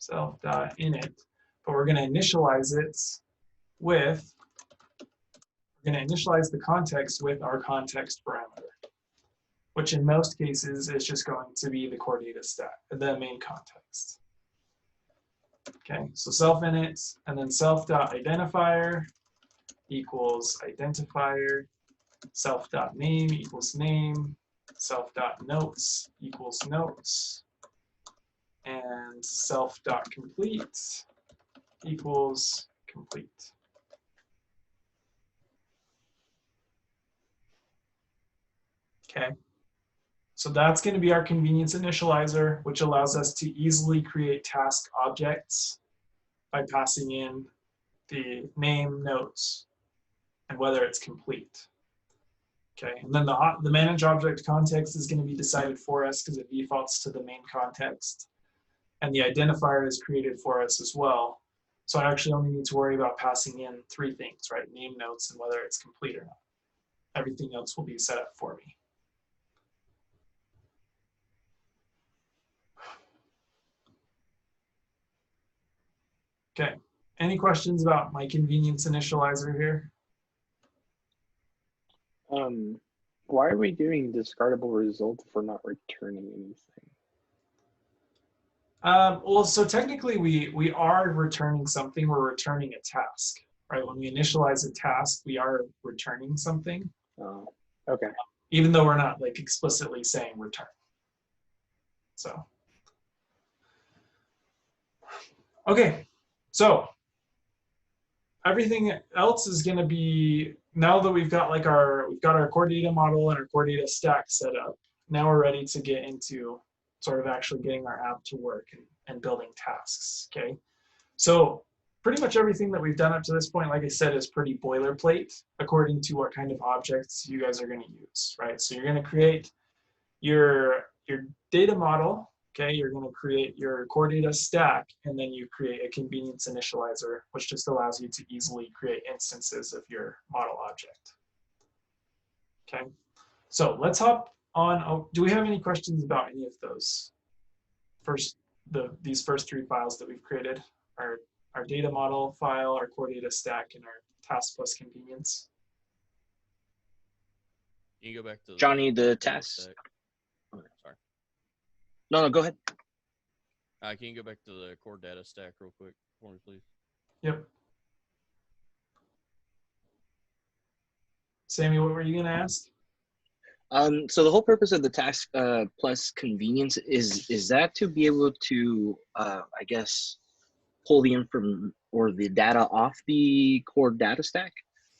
but we're going to initialize it with, we're going to initialize the context with our context parameter, which in most cases is just going to be the core data stack, the main context. Okay, so self-init and then self.identifier equals identifier, self.name equals name, self.notes equals notes, and self.complete equals complete. Okay, so that's going to be our convenience initializer, which allows us to easily create task objects by passing in the name, notes, and whether it's complete. Okay, and then the manage object context is going to be decided for us because it defaults to the main context. And the identifier is created for us as well. So I actually only need to worry about passing in 3 things, right? Name, notes, and whether it's complete or not. Everything else will be set up for me. Okay, any questions about my convenience initializer here? Why are we doing discardable result if we're not returning anything? Well, so technically we are returning something. We're returning a task, right? When we initialize a task, we are returning something. Oh, okay. Even though we're not like explicitly saying return. So, okay, so everything else is going to be, now that we've got like we've got our core data model and our core data stack set up, now we're ready to get into sort of actually getting our app to work and building tasks, okay? So pretty much everything that we've done up to this point, like I said, is pretty boilerplate according to what kind of objects you guys are going to use, right? So you're going to create your data model, okay? You're going to create your core data stack, and then you create a convenience initializer, which just allows you to easily create instances of your model object. Okay, so let's hop on. Oh, do we have any questions about any of those? These first 3 files that we've created, our data model file, our core data stack, and our task plus convenience. You can go back to Johnny, the data task. stack. Oh, sorry. No, go ahead. Can you go back to the core data stack real quick for me, please? Yep. Sammy, what were you going to ask? So the whole purpose of the task plus convenience is that to be able to, I guess, pull the information or the data off the core data stack,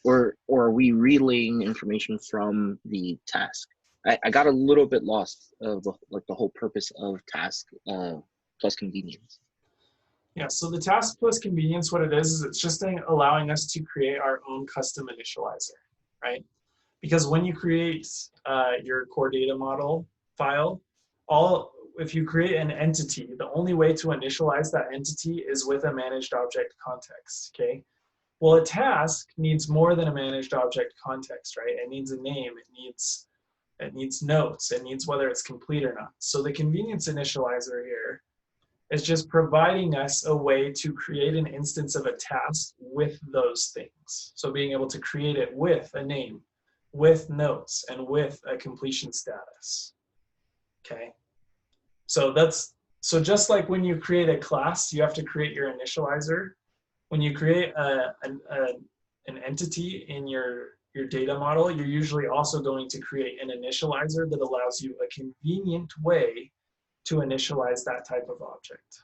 or are we relaying information from the task? I got a little bit lost of the whole purpose of task plus convenience. Yeah, so the task plus convenience, what it is it's just allowing us to create our own custom initializer, right? Because when you create your core data model file, if you create an entity, the only way to initialize that entity is with a managed object context, okay? Well, a task needs more than a managed object context, right? It needs a name, it needs notes, it needs whether it's complete or not. So the convenience initializer here is just providing us a way to create an instance of a task with those things. So being able to create it with a name, with notes, and with a completion status. Okay. So just like when you create a class, you have to create your initializer. When you create an entity in your data model, you're usually also going to create an initializer that allows you a convenient way to initialize that type of object.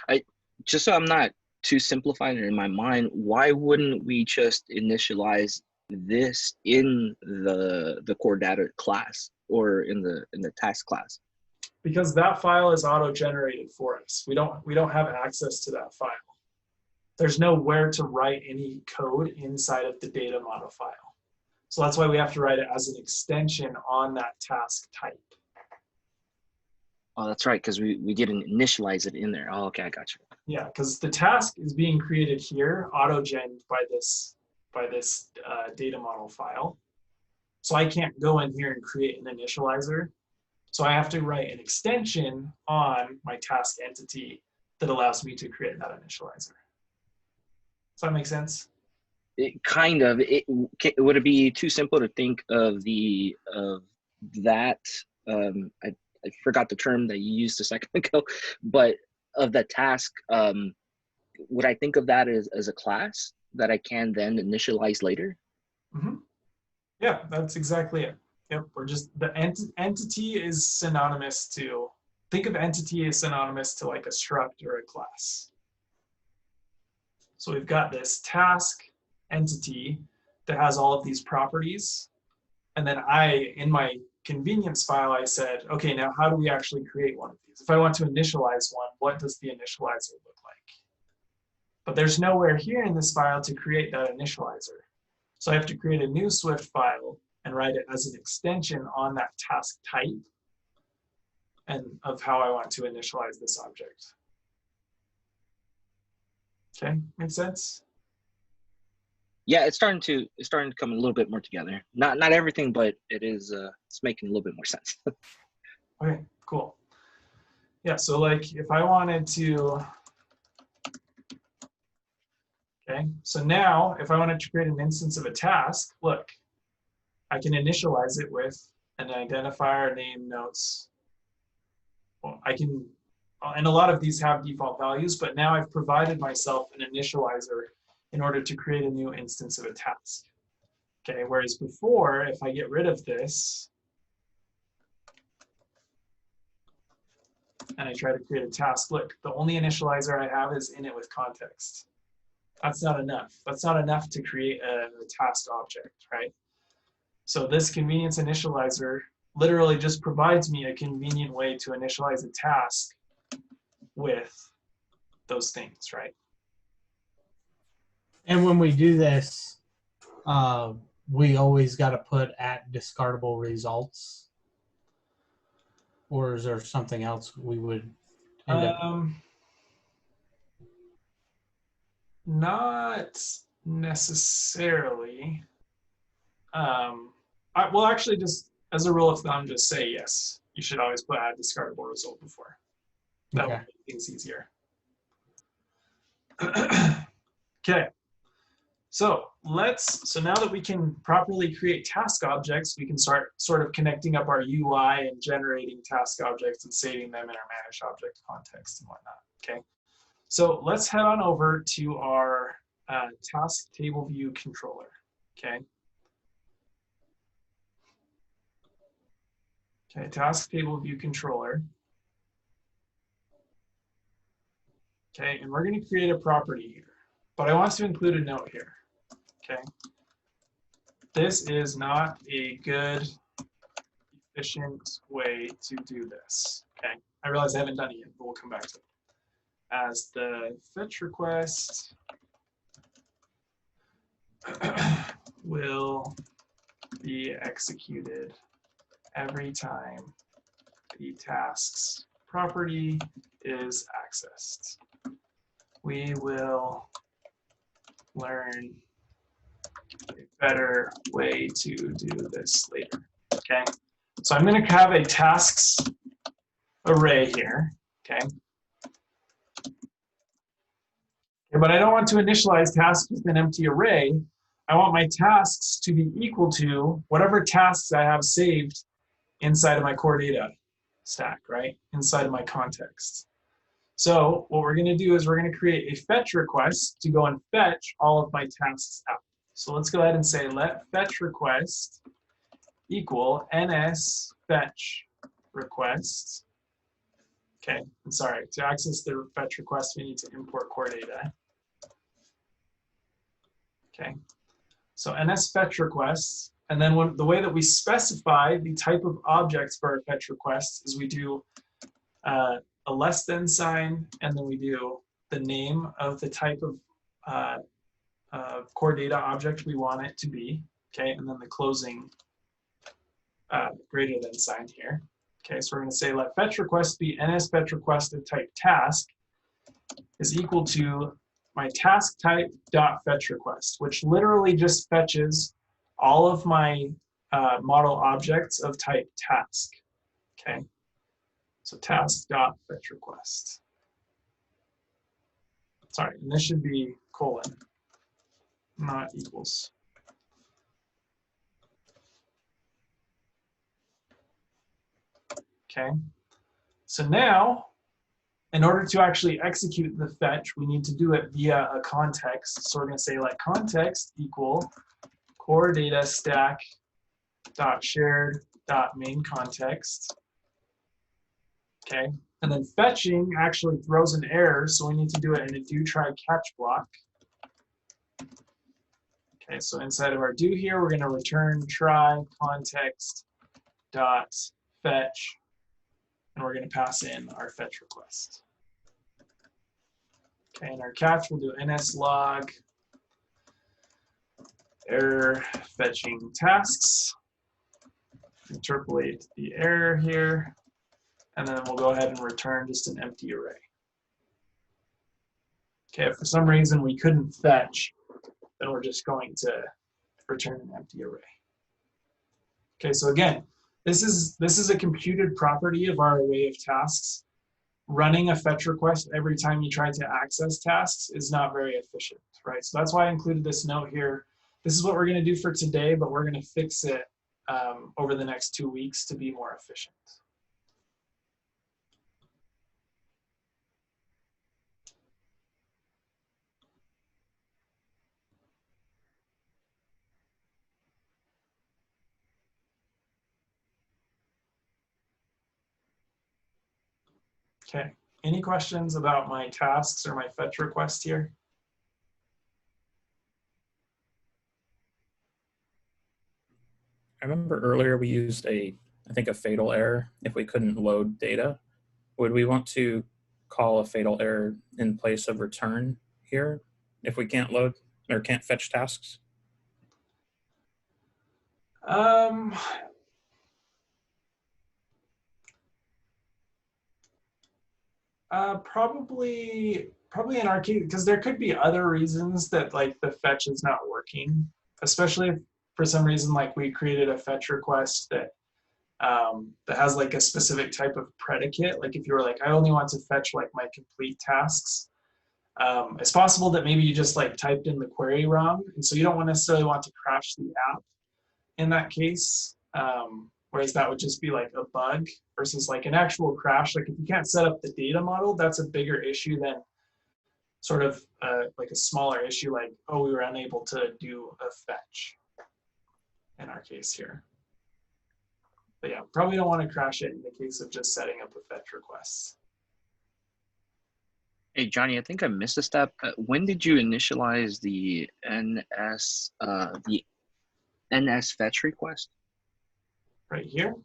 Okay. Just so I'm not too simplifying it in my mind, why wouldn't we just initialize this in the core data class or in the task class? Because that file is auto-generated for us. We don't have access to that file. There's nowhere to write any code inside of the data model file. So that's why we have to write it as an extension on that task type. Oh, that's right, because we didn't initialize it in there. Oh, okay, I got you. Yeah, because the task is being created here, auto-gen by this data model file. So I can't go in here and create an initializer. So I have to write an extension on my task entity that allows me to create that initializer. Does that make sense? It kind of. Would it be too simple to think of that? I forgot the term that you used a second ago, but of the task, would I think of that as a class that I can then initialize later? Mm-hmm. Yeah, that's exactly it. Yep, we're just, the entity is synonymous to, think of entity as synonymous to like a struct or a class. So we've got this task entity that has all of these properties. And then in my convenience file, I said, okay, now how do we actually create one of these? If I want to initialize one, what does the initializer look like? But there's nowhere here in this file to create that initializer. So I have to create a new Swift file and write it as an extension on that task type and of how I want to initialize this object. Okay, make sense? Yeah, it's starting to come a little bit more together. Not everything, but it's making a little bit more sense. Okay, cool. Yeah, so like if I wanted to, okay, so now if I wanted to create an instance of a task, look, I can initialize it with an identifier, name, notes. Well, I can, and a lot of these have default values, but now I've provided myself an initializer in order to create a new instance of a task. Okay, whereas before, if I get rid of this, and I try to create a task, look, the only initializer I have is in it with context. That's not enough. That's not enough to create a task object, right? So this convenience initializer literally just provides me a convenient way to initialize a task with those things, right? And when we do this, we always got to put at discardable results, or is there something else we would end up? Not necessarily. Well, actually, just as a rule of thumb, just say yes. You should always put add discardable result before. That will make things easier. Okay. So now that we can properly create task objects, we can start sort of connecting up our UI and generating task objects and saving them in our managed object context and whatnot. Okay. So let's head on over to our task table view controller. Okay. Okay, task table view controller. Okay, and we're going to create a property here, but I want to include a note here. Okay, this is not a good, efficient way to do this. Okay, I realize I haven't done it yet, but we'll come back to it. as the fetch request will be executed every time the task's property is accessed. We will learn a better way to do this later. Okay, so I'm going to have a tasks array here. Okay, but I don't want to initialize tasks with an empty array. I want my tasks to be equal to whatever tasks I have saved inside of my core data stack, right? Inside of my context. So what we're going to do is we're going to create a fetch request to go and fetch all of my tasks out. So let's go ahead and say let fetch request equal ns fetch request. Okay, I'm sorry. To access the fetch request, we need to import core data. Okay, so ns fetch requests, and then the way that we specify the type of objects for our fetch requests is we do a less than sign, and then we do the name of the type of core data object we want it to be, okay, and then the closing greater than sign here. Okay, so we're going to say let fetch request be ns fetch request of type task is equal to my task type dot fetch request, which literally just fetches all of my model objects of type task. Okay, so task dot fetch request. Sorry, and this should be colon, not equals. Okay, so now in order to actually execute the fetch, we need to do it via a context. So we're going to say like context equal core data stack dot shared dot main context. Okay, and then fetching actually throws an error, so we need to do it in a do try catch block. Okay, so inside of our do here, we're going to return try context dot fetch, and we're going to pass in our fetch request. Okay, and our catch, we'll do ns log error fetching tasks, interpolate the error here, and then we'll go ahead and return just an empty array. Okay, if for some reason we couldn't fetch, then we're just going to return an empty array. Okay, so again, this is a computed property of our array of tasks. Running a fetch request every time you try to access tasks is not very efficient, right? So that's why I included this note here. This is what we're going to do for today, but we're going to fix it over the next 2 weeks to be more efficient. Okay, any questions about my tasks or my fetch request here? I remember earlier we used I think a fatal error if we couldn't load data. Would we want to call a fatal error in place of return here if we can't load or can't fetch tasks? Probably in our case, because there could be other reasons that like the fetch is not working, especially if for some reason like we created a fetch request that that has like a specific type of predicate. Like if you were like, I only want to fetch like my complete tasks. It's possible that maybe you just like typed in the query wrong, and so you don't necessarily want to crash the app in that case. Whereas that would just be like a bug versus like an actual crash. Like if you can't set up the data model, that's a bigger issue than sort of like a smaller issue like, oh, we were unable to do a fetch in our case here. But yeah, probably don't want to crash it in the case of just setting up a fetch request. Hey, Johnny, I think I missed a step. When did you initialize the NS fetch request? Right here.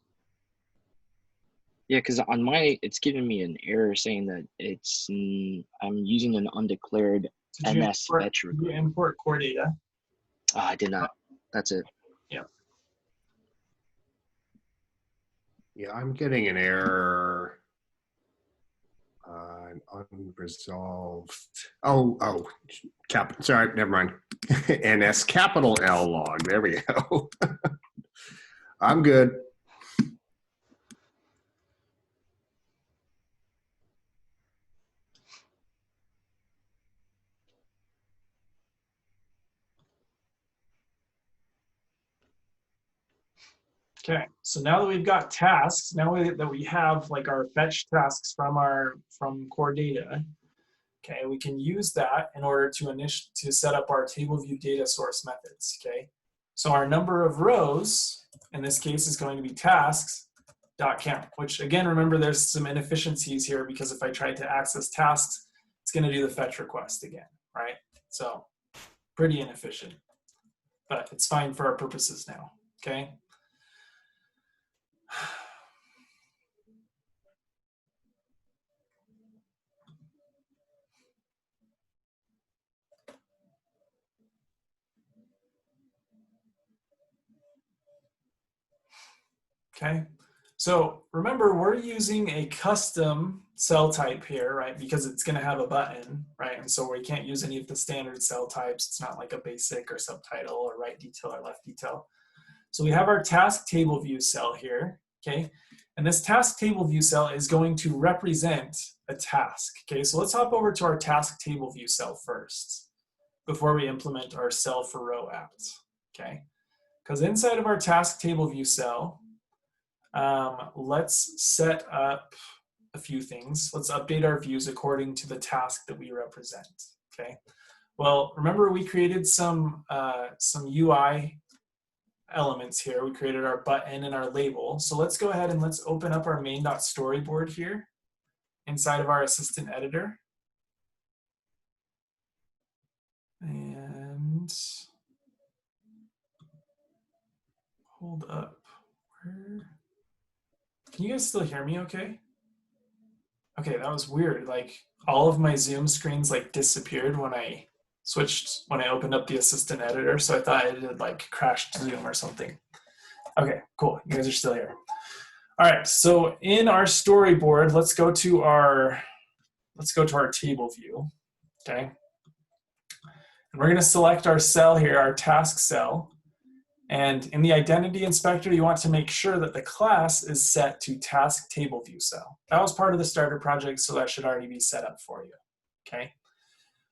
Yeah, because on my, it's giving me an error saying that I'm using an undeclared NS fetch Did you request. import core data? I did not. That's it. Yeah. Yeah, I'm getting an error. Unresolved. Sorry, never mind. NS capital L log. There we go. I'm good. Okay, so now that we've got tasks, that we have like our fetch tasks from core data, okay, we can use that in order to set up our table view data source methods. Okay, so our number of rows in this case is going to be tasks.count, which again, remember there's some inefficiencies here because if I try to access tasks, it's going to do the fetch request again, right? So pretty inefficient, but it's fine for our purposes now. Okay. Okay, so remember we're using a custom cell type here, right? Because it's going to have a button, right? And so we can't use any of the standard cell types. It's not like a basic or subtitle or right detail or left detail. So we have our task table view cell here, okay? And this task table view cell is going to represent a task, okay? So let's hop over to our task table view cell first before we implement our cell for row apt, okay? Because inside of our task table view cell, let's set up a few things. Let's update our views according to the task that we represent, okay? Well, remember we created some UI elements here. We created our button and our label. So let's go ahead and let's open up our main.storyboard here inside of our assistant editor. And hold up. Can you guys still hear me okay? Okay, that was weird. Like all of my Zoom screens like disappeared when I opened up the assistant editor. So I thought it had like crashed Zoom or something. Okay, cool. You guys are still here. All right, so in our storyboard, let's go to our table view, okay? And we're gonna select our cell here, our task cell. And in the identity inspector, you want to make sure that the class is set to task table view cell. That was part of the starter project, so that should already be set up for you, okay?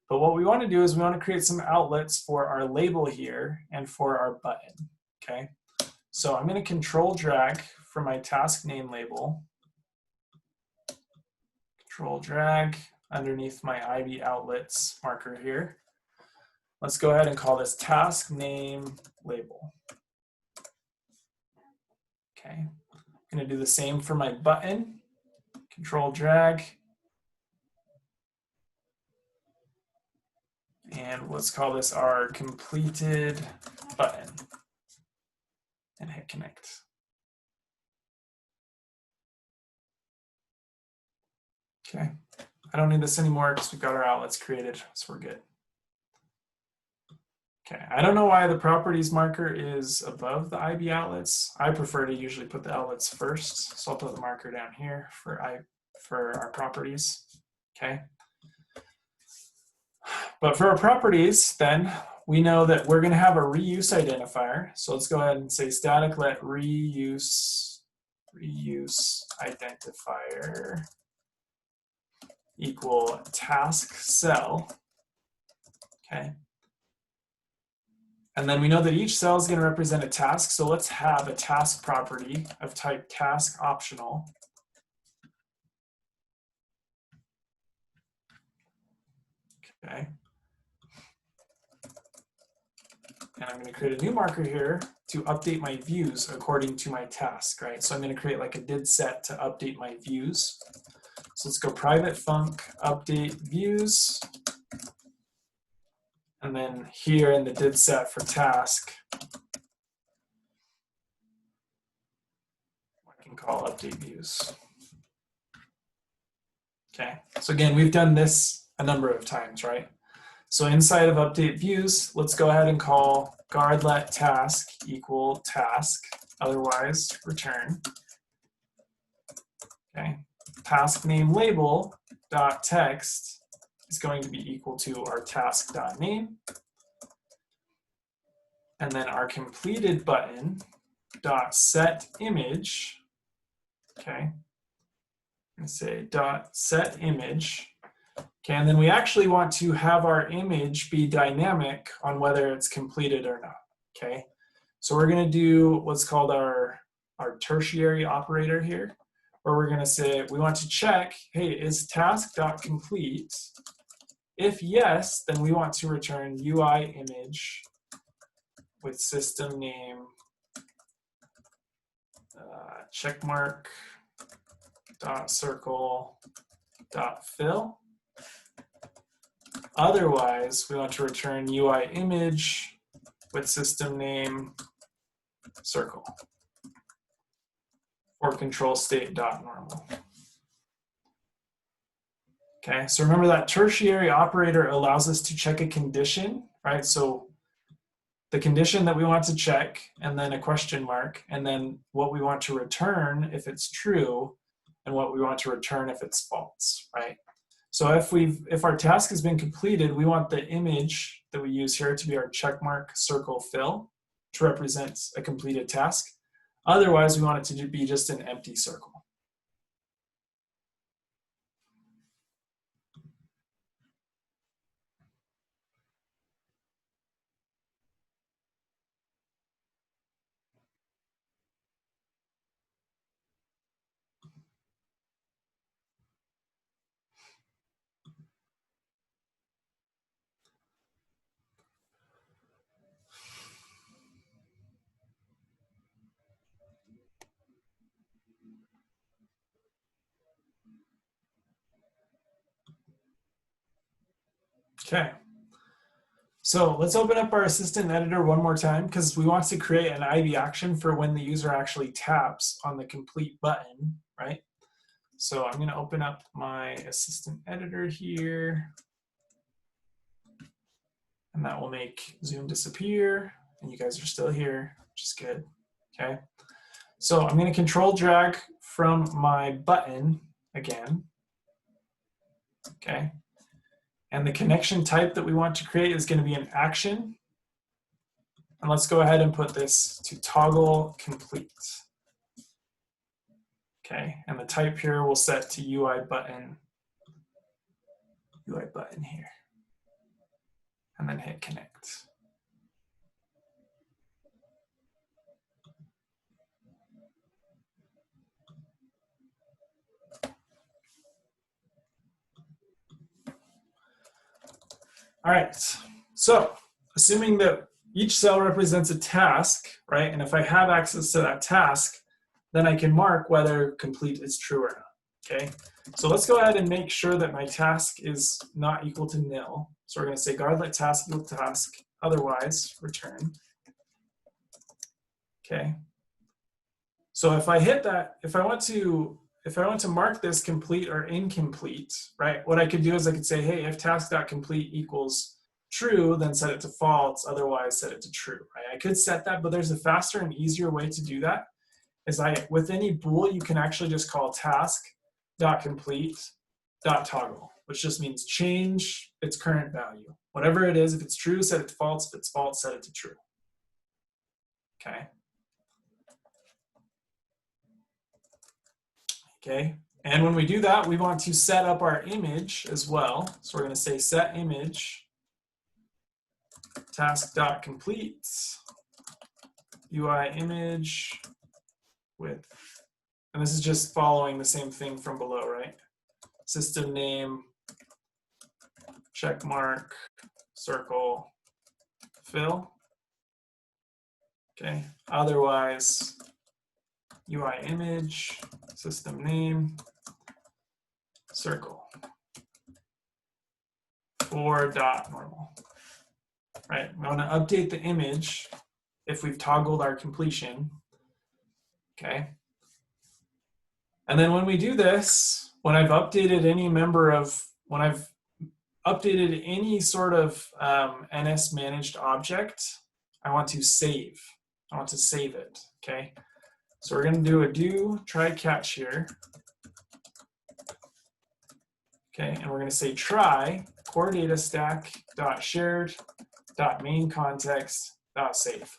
But what we want to do is we want to create some outlets for our label here and for our button, okay? So I'm going to control drag for my task name label, control drag underneath my IB outlets marker here. Let's go ahead and call this task name label. Okay, I'm going to do the same for my button, control drag. And let's call this our completed button and hit connect. Okay, I don't need this anymore because we've got our outlets created, so we're good. Okay, I don't know why the properties marker is above the IB outlets. I prefer to usually put the outlets first, so I'll put the marker down here for our properties, okay? But for our properties, then, we know that we're gonna have a reuse identifier. So let's go ahead and say static let reuse identifier equal task cell, okay? And then we know that each cell is going to represent a task. So let's have a task property of type task optional. Okay. And I'm going to create a new marker here to update my views according to my task, right? So I'm going to create like a did set to update my views. So let's go private func update views. And then here in the did set for task, I can call update views. Okay, so again, we've done this a number of times, right? So inside of update views, let's go ahead and call guard let task equal task, otherwise return. Okay, task name label dot text is going to be equal to our task dot name, and then our completed button dot set image. Okay, I'm gonna say dot set image. Okay, and then we actually want to have our image be dynamic on whether it's completed or not. Okay, so we're gonna do what's called our tertiary operator here, where we're gonna say we want to check, hey, is task.complete? If yes, then we want to return UI image with system name checkmark dot circle dot fill. Otherwise, we want to return UI image with system name circle or control state dot normal. Okay, so remember that tertiary operator allows us to check a condition, right? So the condition that we want to check, and then a question mark, and then what we want to return if it's true, and what we want to return if it's false, right? So if our task has been completed, we want the image that we use here to be our checkmark circle fill to represent a completed task. Otherwise, we want it to be just an empty circle. Okay, so let's open up our assistant editor one more time because we want to create an IV action for when the user actually taps on the complete button, right? So I'm going to open up my assistant editor here, and that will make Zoom disappear, and you guys are still here, which is good. Okay, so I'm going to control drag from my button again. Okay. And the connection type that we want to create is going to be an action. And let's go ahead and put this to toggle complete. Okay, and the type here we'll set to UI button here. And then hit connect. All right, so assuming that each cell represents a task, right? And if I have access to that task, then I can mark whether complete is true or not, okay? So let's go ahead and make sure that my task is not equal to nil. So we're gonna say guard let task equal task, otherwise return, okay? So if I hit that, if I want to mark this complete or incomplete, right? What I could do is I could say, hey, if task.complete equals true, then set it to false, otherwise set it to true, right? I could set that, but there's a faster and easier way to do that. Is with any bool, you can actually just call task.complete.toggle, which just means change its current value. Whatever it is, if it's true, set it to false. If it's false, set it to true. Okay. Okay, and when we do that, we want to set up our image as well. So we're going to say set image task.complete UI image with, and this is just following the same thing from below, right? System name, check mark, circle, fill. Okay, otherwise UI image, system name, circle, for dot normal. Right, we want to update the image if we've toggled our completion. Okay. And then when we do this, when I've updated any when I've updated any sort of NS managed object, I want to save. I want to save it, okay? So we're gonna do a do try catch here. Okay, and we're gonna say try core data stack dot shared dot main context dot save.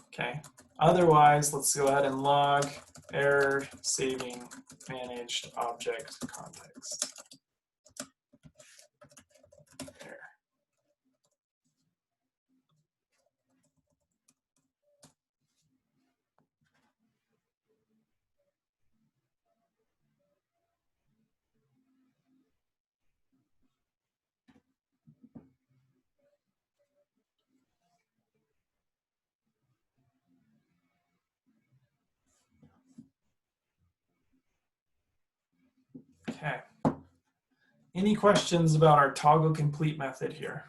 Okay, otherwise, let's go ahead and log error saving managed object context. There. Okay. Any questions about our toggle complete method here?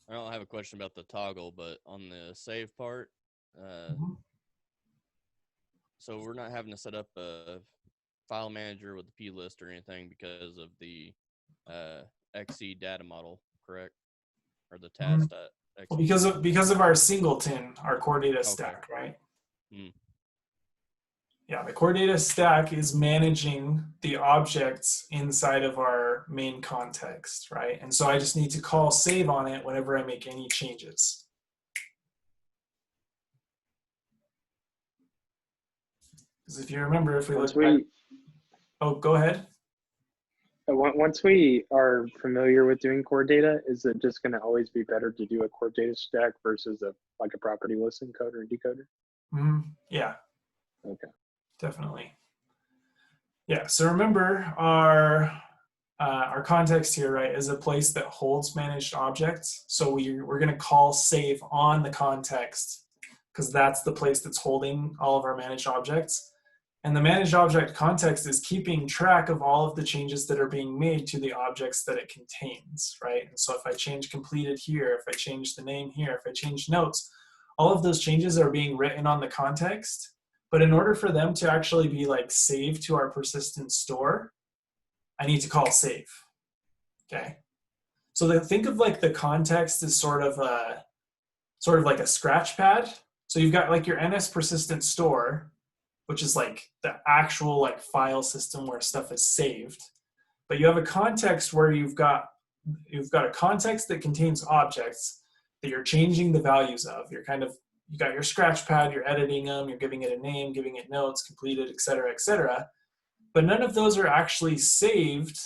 I don't have a question about the toggle, but on the save part, so we're not having to set up a file manager with the plist or anything because of the XC data model, correct? Or the task.xc. Well, because of our singleton, our core data stack, right? Yeah, the core data stack is managing the objects inside of our main context, right? And so I just need to call save on it whenever I make any changes. Because if you remember, if we look back, oh, go ahead. Once we are familiar with doing core data, is it just going to always be better to do a core data stack versus like a property list encoder and decoder? Yeah. Okay. Definitely. Yeah. So remember, our context here, right, is a place that holds managed objects. So we're going to call save on the context because that's the place that's holding all of our managed objects. And the managed object context is keeping track of all of the changes that are being made to the objects that it contains, right? And so if I change completed here, if I change the name here, if I change notes, all of those changes are being written on the context. But in order for them to actually be like saved to our persistent store, I need to call save, okay? So think of like the context as sort of like a scratch pad. So you've got like your NS persistent store, which is like the actual like file system where stuff is saved. But you have a context where you've got a context that contains objects that you're changing the values of. You got your scratch pad, you're editing them, you're giving it a name, giving it notes, completed, et cetera, et cetera. But none of those are actually saved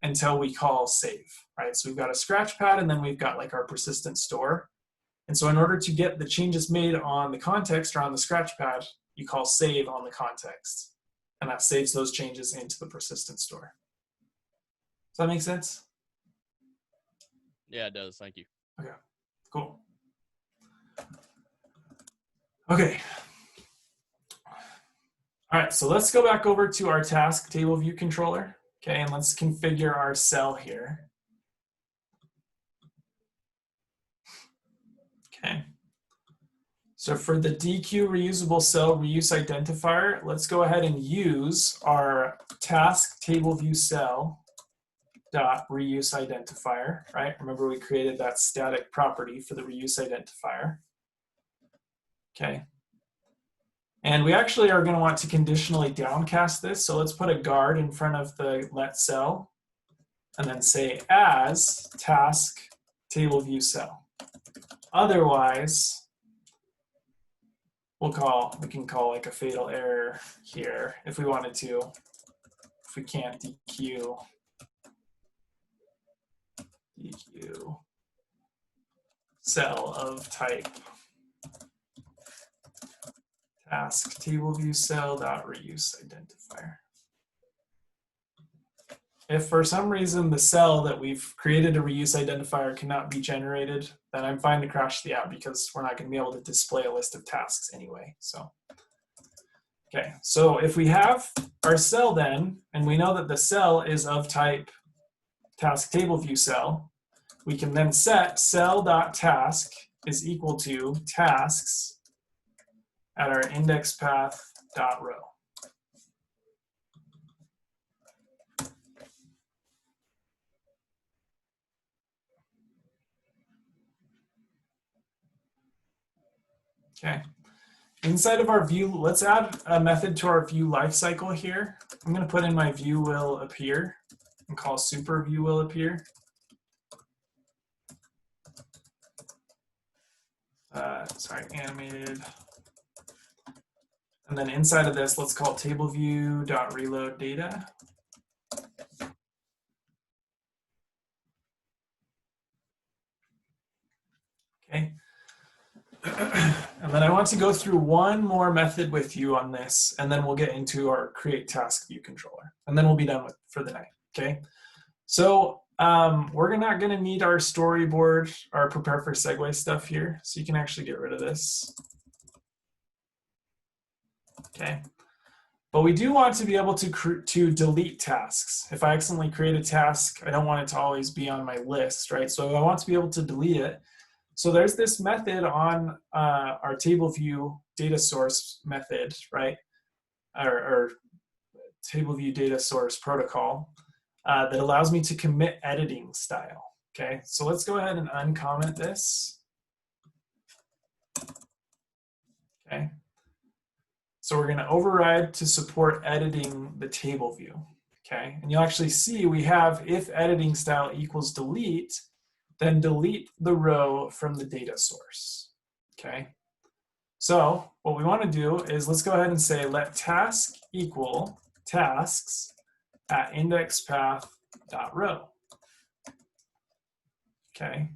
until we call save, right? So we've got a scratch pad and then we've got like our persistent store. And so in order to get the changes made on the context or on the scratch pad, you call save on the context. And that saves those changes into the persistent store. Does that make sense? Yeah, it does. Thank you. Okay, cool. Okay. All right, so let's go back over to our task table view controller. Okay, and let's configure our cell here. Okay. So for the DQ reusable cell reuse identifier, let's go ahead and use our task table view cell dot reuse identifier, right? Remember we created that static property for the reuse identifier. Okay. And we actually are going to want to conditionally downcast this. So let's put a guard in front of the let cell and then say as task table view cell. Otherwise, we can call like a fatal error here if we wanted to, if we can't DQ cell of type task table view cell dot reuse identifier. If for some reason the cell that we've created a reuse identifier cannot be generated, then I'm fine to crash the app because we're not going to be able to display a list of tasks anyway. So Okay, so if we have our cell then, and we know that the cell is of type task table view cell, we can then set cell.task is equal to tasks at our index path dot row. Okay. Inside of our view, let's add a method to our view lifecycle here. I'm going to put in my view will appear and call super view will appear. Sorry, animated. And then inside of this, let's call table view dot reload data. Okay. And then I want to go through one more method with you on this, and then we'll get into our create task view controller, and then we'll be done with for the night. Okay. So we're not going to need our storyboard, our prepare for segue stuff here, so you can actually get rid of this. Okay. But we do want to be able to delete tasks. If I accidentally create a task, I don't want it to always be on my list, right? So I want to be able to delete it. So there's this method on our table view data source method, right? Or table view data source protocol that allows me to commit editing style. Okay, so let's go ahead and uncomment this. Okay, so we're going to override to support editing the table view. Okay, and you'll actually see we have if editing style equals delete, then delete the row from the data source. Okay, so what we want to do is let's go ahead and say let task equal tasks at index path dot row. Okay,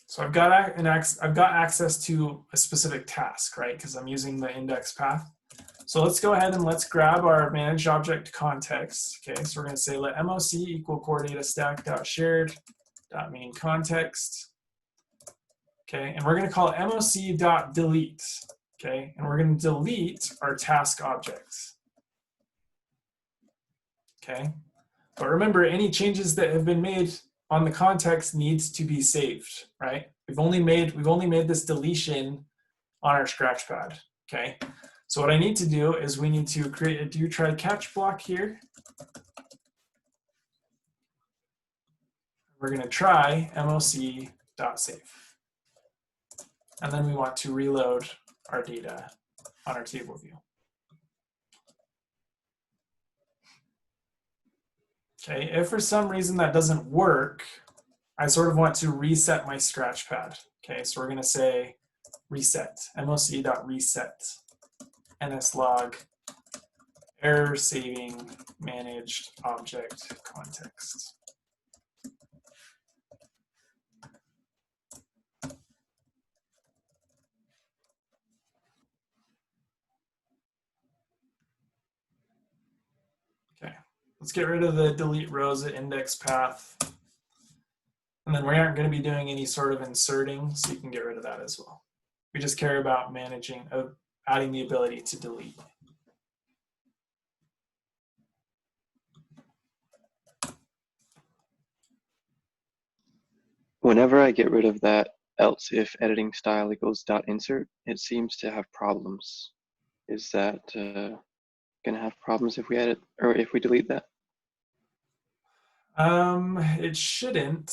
so I've got access to a specific task, right? Because I'm using the index path. So let's go ahead and let's grab our managed object context. Okay, so we're going to say let MOC equal core data stack dot shared dot main context. Okay, and we're going to call MOC dot delete. Okay, and we're going to delete our task objects. Okay, but remember, any changes that have been made on the context needs to be saved, right? We've only made this deletion on our scratchpad. Okay, so what I need to do is we need to create a do try catch block here. We're going to try moc.save. And then we want to reload our data on our table view. Okay, if for some reason that doesn't work, I sort of want to reset my scratchpad. Okay, so we're going to say reset, moc.reset, nslog, error saving managed object context. Okay, let's get rid of the delete rows at index path. And then we aren't going to be doing any sort of inserting, so you can get rid of that as well. We just care about managing, adding the ability to delete. Whenever I get rid of that else if editing style equals dot insert, it seems to have problems. Is that going to have problems if we edit or if we delete that? It shouldn't.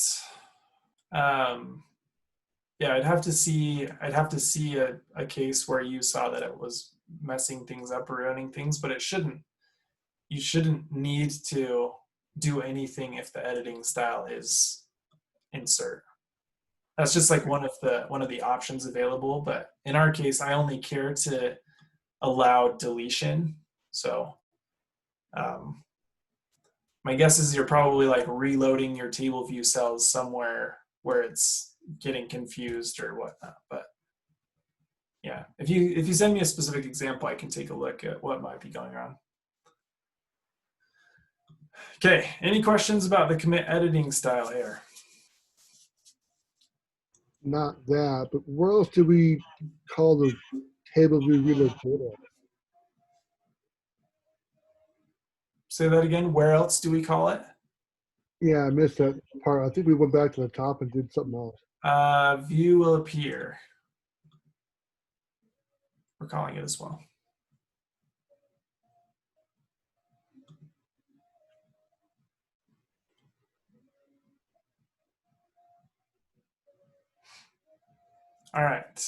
Yeah, I'd have to see a case where you saw that it was messing things up or running things, but it shouldn't. You shouldn't need to do anything if the editing style is insert. That's just like one of the options available, but in our case, I only care to allow deletion. So my guess is you're probably like reloading your table view cells somewhere where it's getting confused or whatnot. But yeah, if you send me a specific example, I can take a look at what might be going on. Okay, any questions about the commit editing style error? Not that, but where else do we call the table view reload data? Say that again. Where else do we call it? Yeah, I missed that part. I think we went back to the top and did something else. View will appear. We're calling it as well. All right.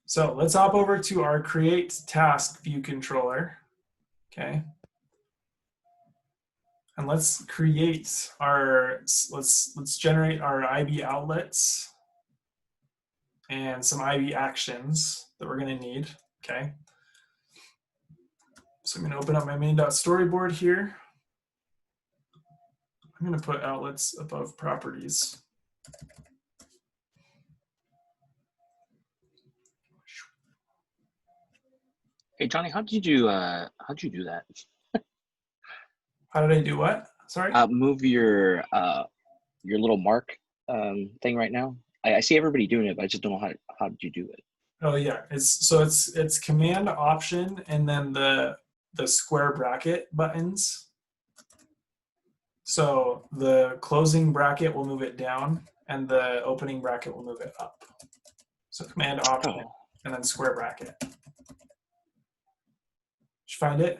So let's hop over to our create task view controller. Okay. And let's create our, let's generate our IB outlets and some IB actions that we're going to need. Okay. So I'm going to open up my main.storyboard here. I'm going to put outlets above properties. Hey Johnny, how'd you do that? How did I do what? Sorry. Move your little mark thing right now. I see everybody doing it, but I just don't know how did you do it. Oh yeah, it's Command Option and then the square bracket buttons. So the closing bracket will move it down, and the opening bracket will move it up. So Command Option and then square bracket. Did you find it?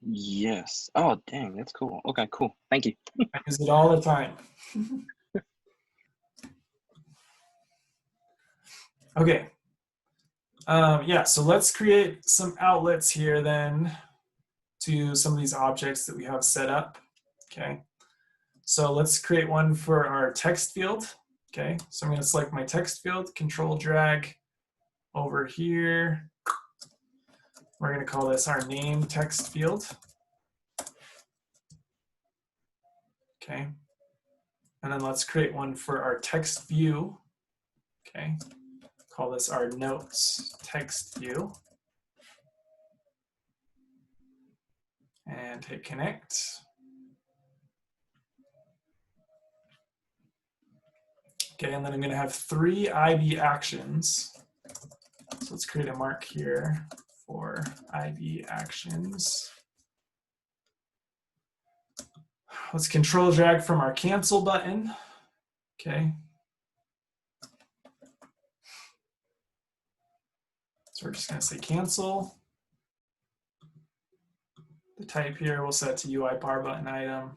Yes. Oh dang, that's cool. Okay, cool. Thank you. I use it all the time. Okay. Yeah, so let's create some outlets here then to some of these objects that we have set up. Okay. So let's create one for our text field. Okay. So I'm going to select my text field, control drag over here. We're going to call this our name text field. Okay. And then let's create one for our text view. Okay. Call this our notes text view. And hit connect. Okay, and then I'm going to have 3 IB actions. So let's create a mark here for IB actions. Let's control drag from our cancel button. Okay. So we're just going to say cancel. The type here we'll set to UI bar button item.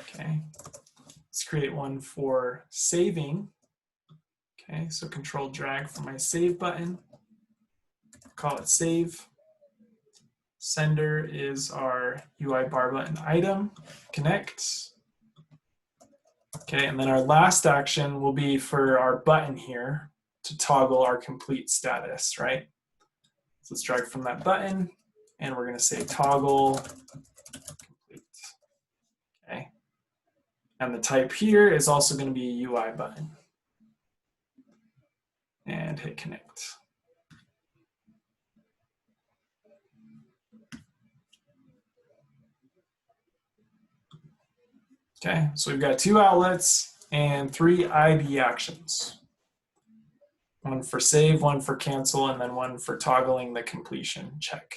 Okay. Let's create one for saving. Okay, so control drag from my save button. Call it save. Sender is our UI bar button item. Connect. Okay, and then our last action will be for our button here to toggle our complete status, right? So let's drag from that button, and we're going to say toggle complete. Okay. And the type here is also going to be a UI button. And hit connect. Okay, so we've got 2 outlets and 3 IB actions. One for save, one for cancel, and then one for toggling the completion check.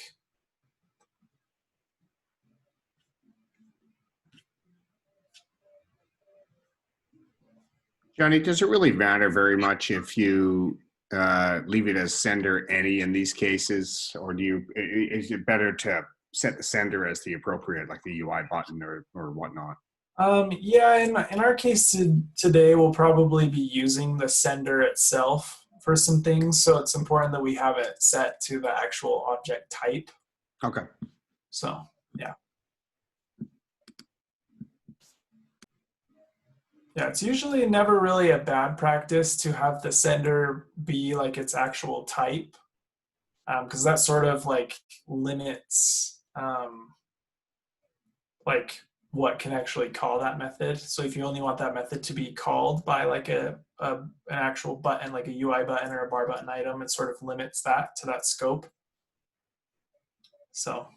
Johnny, does it really matter very much if you leave it as sender any in these cases, or is it better to set the sender as the appropriate, like the UI button or whatnot? Yeah, in our case today, we'll probably be using the sender itself for some things. So it's important that we have it set to the actual object type. Okay. So, yeah. Yeah, it's usually never really a bad practice to have the sender be like its actual type, because that sort of like limits like what can actually call that method. So if you only want that method to be called by like an actual button, like a UI button or a bar button item, it sort of limits that to that scope. So,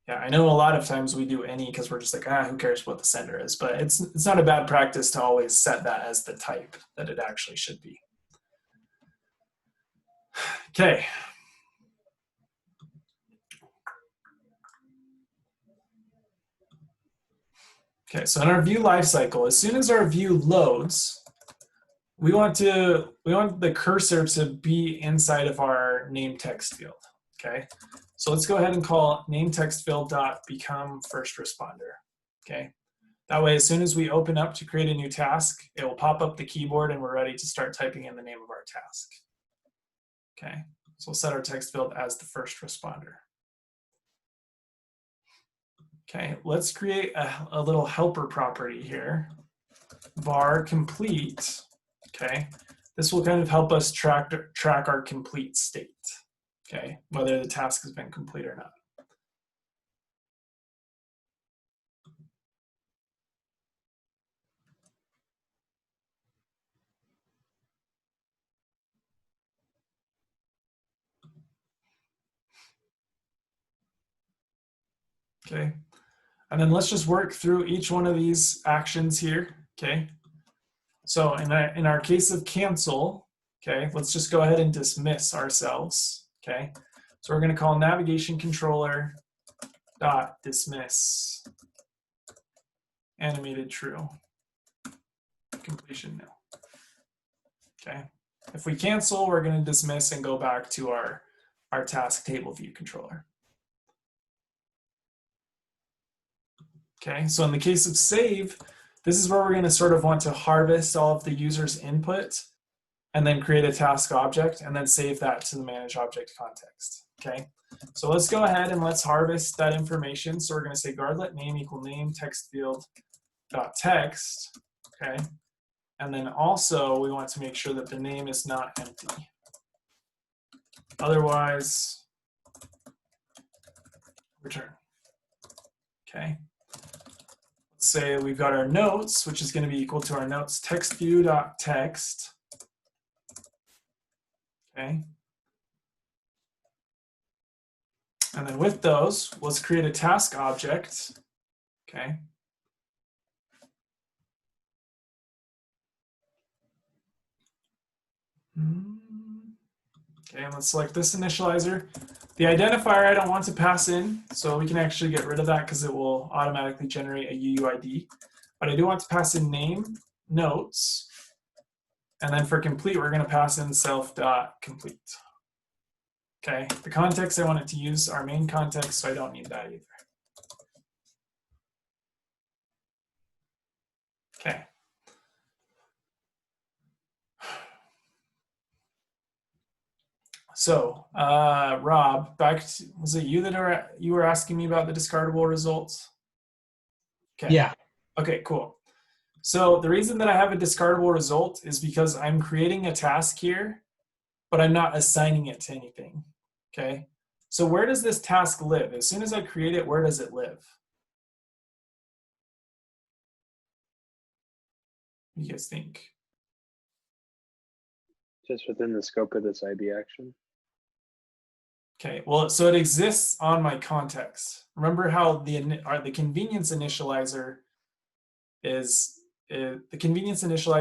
Yeah, I know a lot of times we do any because we're just like, who cares what the sender is? But it's not a bad practice to always set that as the type that it actually should be. Okay. Okay, so in our view lifecycle, as soon as our view loads, we want the cursor to be inside of our name text field. Okay, so let's go ahead and call name text field dot become first responder. Okay, that way, as soon as we open up to create a new task, it will pop up the keyboard and we're ready to start typing in the name of our task. Okay, so we'll set our text field as the first responder. Okay, let's create a little helper property here, var complete. Okay, this will kind of help us track our complete state. Okay, whether the task has been complete or not. Okay, and then let's just work through each one of these actions here. Okay, so in our case of cancel, okay, let's just go ahead and dismiss ourselves. Okay, so we're going to call navigation controller dot dismiss animated true completion nil. Okay, if we cancel, we're going to dismiss and go back to our task table view controller. Okay, so in the case of save, this is where we're going to sort of want to harvest all of the user's input and then create a task object and then save that to the manage object context. Okay, so let's go ahead and let's harvest that information. So we're going to say guardlet name equal name text field dot text. Okay, and then also we want to make sure that the name is not empty. Otherwise, return. Okay. Say we've got our notes, which is going to be equal to our notes text view dot text. Okay. And then with those, let's create a task object. Okay. Okay, and let's select this initializer. The identifier I don't want to pass in, so we can actually get rid of that because it will automatically generate a UUID. But I do want to pass in name, notes, and then for complete, we're going to pass in self.complete. Okay, the context I want it to use our main context, so I don't need that either. Okay. So, Rob, was it you that you were asking me about the discardable results? Okay. Yeah. Okay, cool. So the reason that I have a discardable result is because I'm creating a task here, but I'm not assigning it to anything. Okay. So where does this task live? As soon as I create it, where does it live? What do you guys think? Just within the scope of this IB action. Okay, well, so it exists on my context. Remember how the convenience initializer is initializing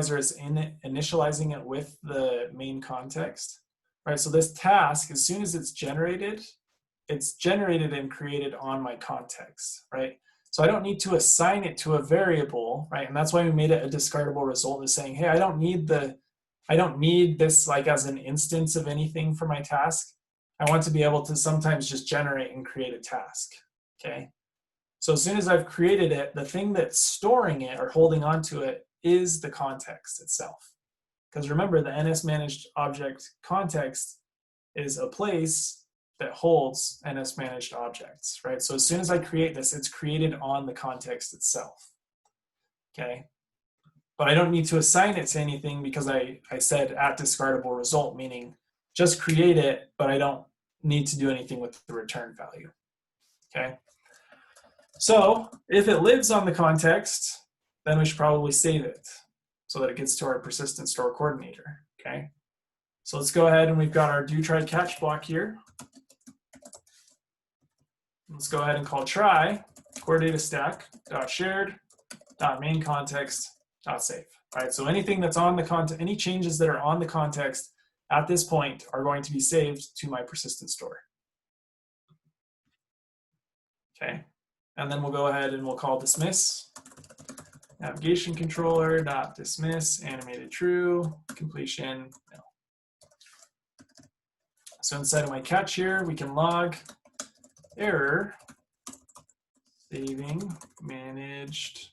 it with the main context, right? So this task, as soon as it's generated and created on my context, right? So I don't need to assign it to a variable, right? And that's why we made it a discardable result, is saying, hey, I don't need this like as an instance of anything for my task. I want to be able to sometimes just generate and create a task, okay? So as soon as I've created it, the thing that's storing it or holding on to it is the context itself. Because remember, the NS managed object context is a place that holds NS managed objects, right? So as soon as I create this, it's created on the context itself, okay? But I don't need to assign it to anything because I said at discardable result, meaning just create it, but I don't need to do anything with the return value, okay? So if it lives on the context, then we should probably save it so that it gets to our persistent store coordinator, okay? So let's go ahead and we've got our do try catch block here. let's go ahead and call try core data stack dot shared dot main context dot save. All right, so anything that's on the content, any changes that are on the context at this point are going to be saved to my persistent store. Okay, and then we'll go ahead and we'll call dismiss navigation controller dot dismiss animated true completion no. So inside of my catch here, we can log error saving managed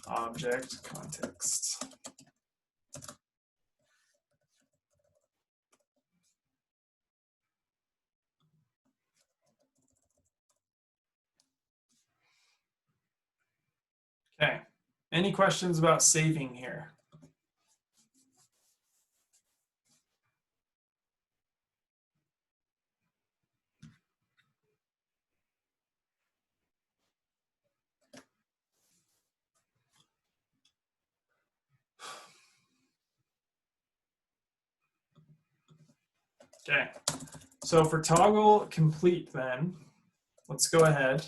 object context. Okay, any questions about saving here? Okay, so for toggle complete then, let's go ahead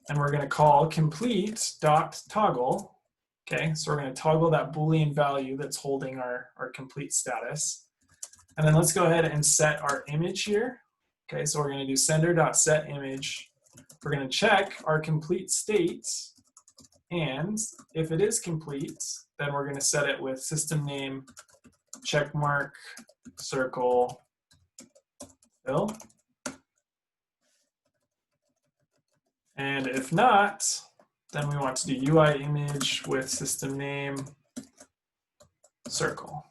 and we're going to call complete dot toggle. Okay, so we're going to toggle that Boolean value that's holding our complete status. And then let's go ahead and set our image here. Okay, so we're going to do sender.set image. We're going to check our complete state. And if it is complete, then we're going to set it with system name, check mark, circle, fill. And if not, then we want to do UI image with system name, circle.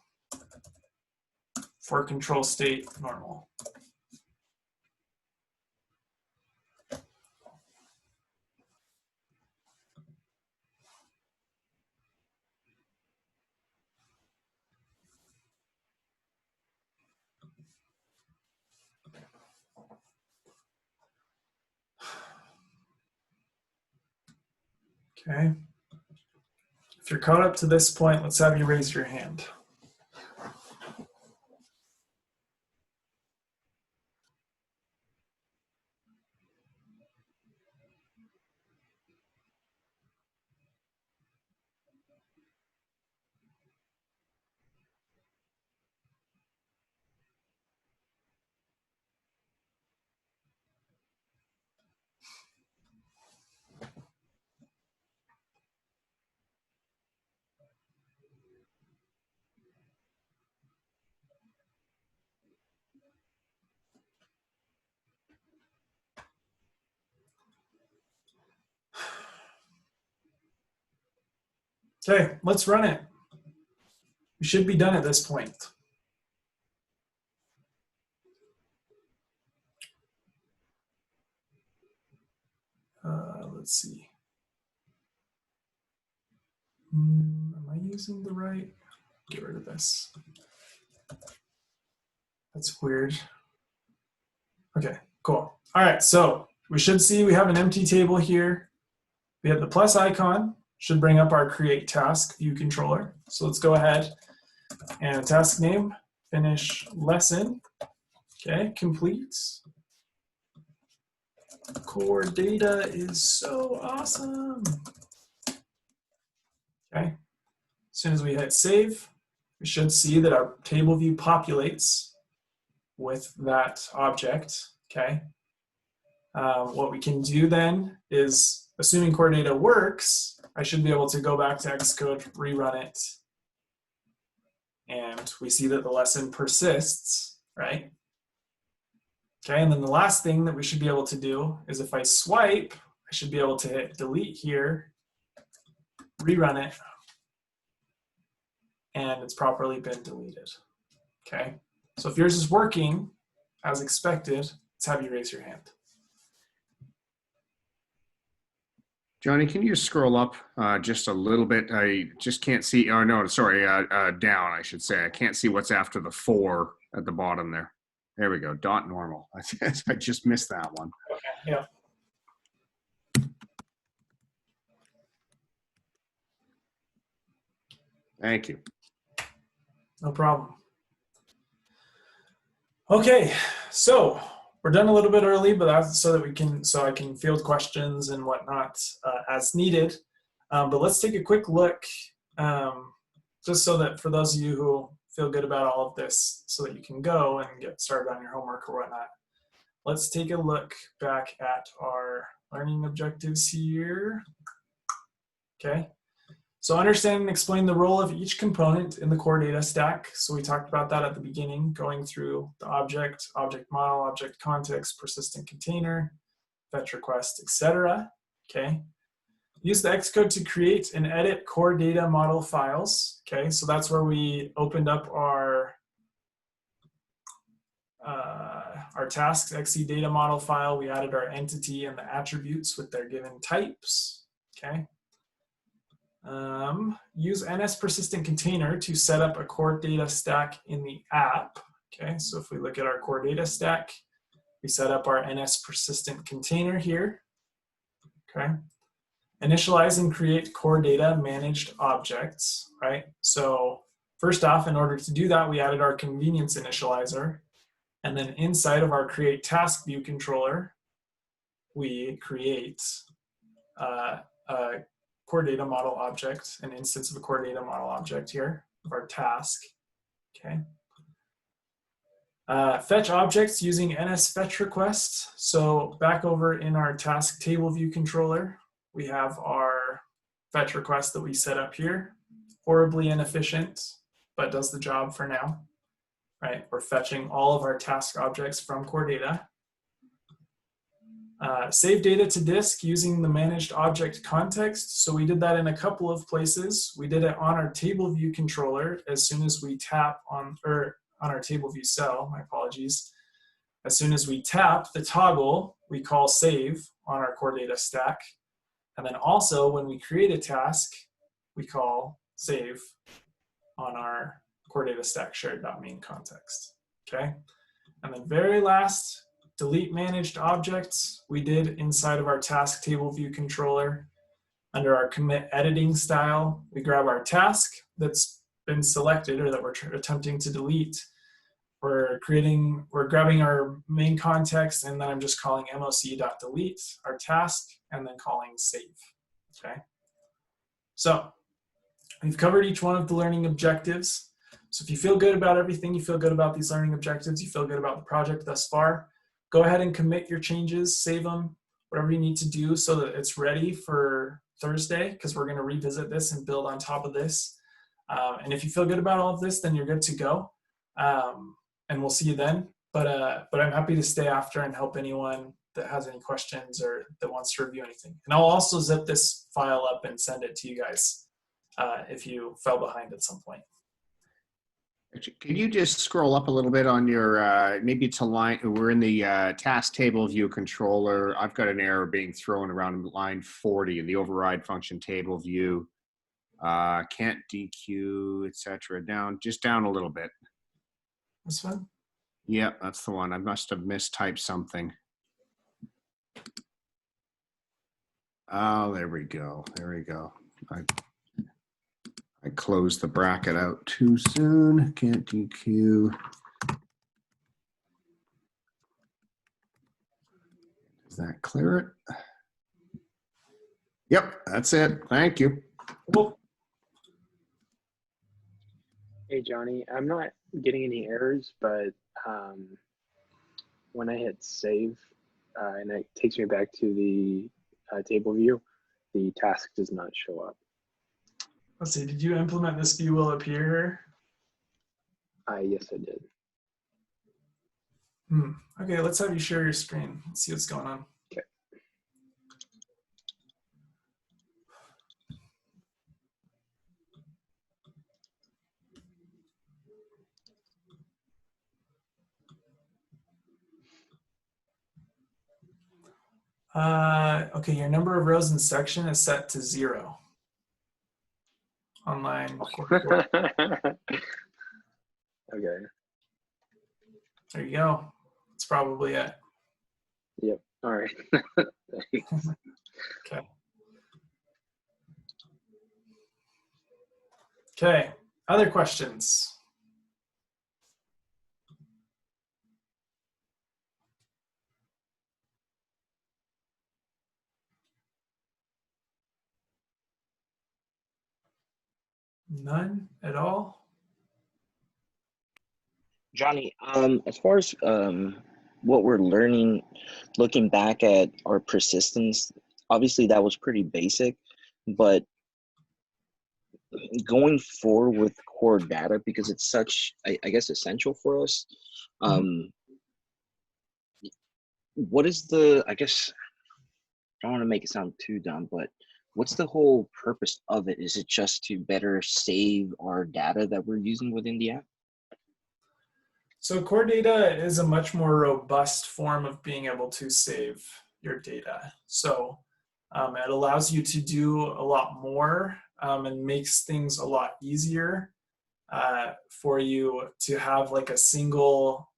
For control state, normal. Okay. If you're caught up to this point, let's have you raise your hand. Okay, let's run it. We should be done at this point. Let's see. Am I using the right? Get rid of this. That's weird. Okay, cool. All right, so we should see we have an empty table here. We have the plus icon, should bring up our create task view controller. So let's go ahead and task name, finish lesson. Okay, complete. Core data is so awesome. Okay, as soon as we hit save, we should see that our table view populates with that object. Okay. What we can do then is, assuming core data works, I should be able to go back to Xcode, rerun it, and we see that the lesson persists, right? Okay, and then the last thing that we should be able to do is if I swipe, I should be able to hit delete here, rerun it, and it's properly been deleted. Okay, so if yours is working as expected, let's have you raise your hand. Johnny, can you scroll up just a little bit? I just can't see, oh no, sorry, down, I should say. I can't see what's after the 4 at the bottom there. There we go, dot normal. I just missed that one. Okay, yeah. Thank you. No problem. Okay, so we're done a little bit early, but that's so I can field questions and whatnot as needed. But let's take a quick look, just so that for those of you who feel good about all of this, so that you can go and get started on your homework or whatnot. Let's take a look back at our learning objectives here. Okay. So understand and explain the role of each component in the core data stack. So we talked about that at the beginning, going through the object, object model, object context, persistent container, fetch request, etc. Okay. Use the Xcode to create and edit core data model files. Okay, so that's where we opened up our tasks XC data model file. We added our entity and the attributes with their given types. Okay. Use NS persistent container to set up a core data stack in the app. Okay, so if we look at our core data stack, we set up our NS persistent container here. Okay. Initialize and create core data managed objects, right? So first off, in order to do that, we added our convenience initializer. And then inside of our create task view controller, we create a core data model object, an instance of a core data model object here of our task, okay? Fetch objects using NS fetch request. So back over in our task table view controller, we have our fetch request that we set up here. Horribly inefficient, but does the job for now, right? We're fetching all of our task objects from core data. Save data to disk using the managed object context. So we did that in a couple of places. We did it on our table view controller as soon as we tap on, or on our table view cell, my apologies. As soon as we tap the toggle, we call save on our core data stack. And then also when we create a task, we call save on our core data stack shared.main context, okay? And then very last, delete managed objects we did inside of our task table view controller. Under our commit editing style, we grab our task that's been selected or that we're attempting to delete. We're grabbing our main context, and then I'm just calling moc.delete our task and then calling save, okay? So we've covered each one of the learning objectives. So if you feel good about everything, you feel good about these learning objectives, you feel good about the project thus far, go ahead and commit your changes, save them, whatever you need to do so that it's ready for Thursday, because we're going to revisit this and build on top of this. And if you feel good about all of this, then you're good to go. And we'll see you then. But I'm happy to stay after and help anyone that has any questions or that wants to review anything. And I'll also zip this file up and send it to you guys if you fell behind at some point. Can you just scroll up a little bit on your, maybe it's a line, we're in the task table view controller. I've got an error being thrown around line 40 in the override function table view. Can't DQ, etc. Just down a little bit. This one? Yeah, that's the one. I must have mistyped something. Oh, there we go. There we go. I closed the bracket out too soon. Can't DQ. Does that clear it? Yep, that's it. Thank you. Cool. Hey, Johnny, I'm not getting any errors, but when I hit save and it takes me back to the table view, the task does not show up. Let's see, did you implement this view will appear? Yes, I did. Okay, let's have you share your screen. Let's see what's going on. Okay. Okay, your number of rows in section is set to 0. On line 44. Okay. There you go. That's probably it. Yep. All right. Thanks. Okay. Okay. Other questions? None at all? Johnny, as far as what we're learning, looking back at our persistence, obviously that was pretty basic, but going forward with core data, because it's such, I guess, essential for us, what is the, I guess, I don't want to make it sound too dumb, but what's the whole purpose of it? Is it just to better save our data that we're using within the app? So core data is a much more robust form of being able to save your data. So it allows you to do a lot more and makes things a lot easier for you to have like a single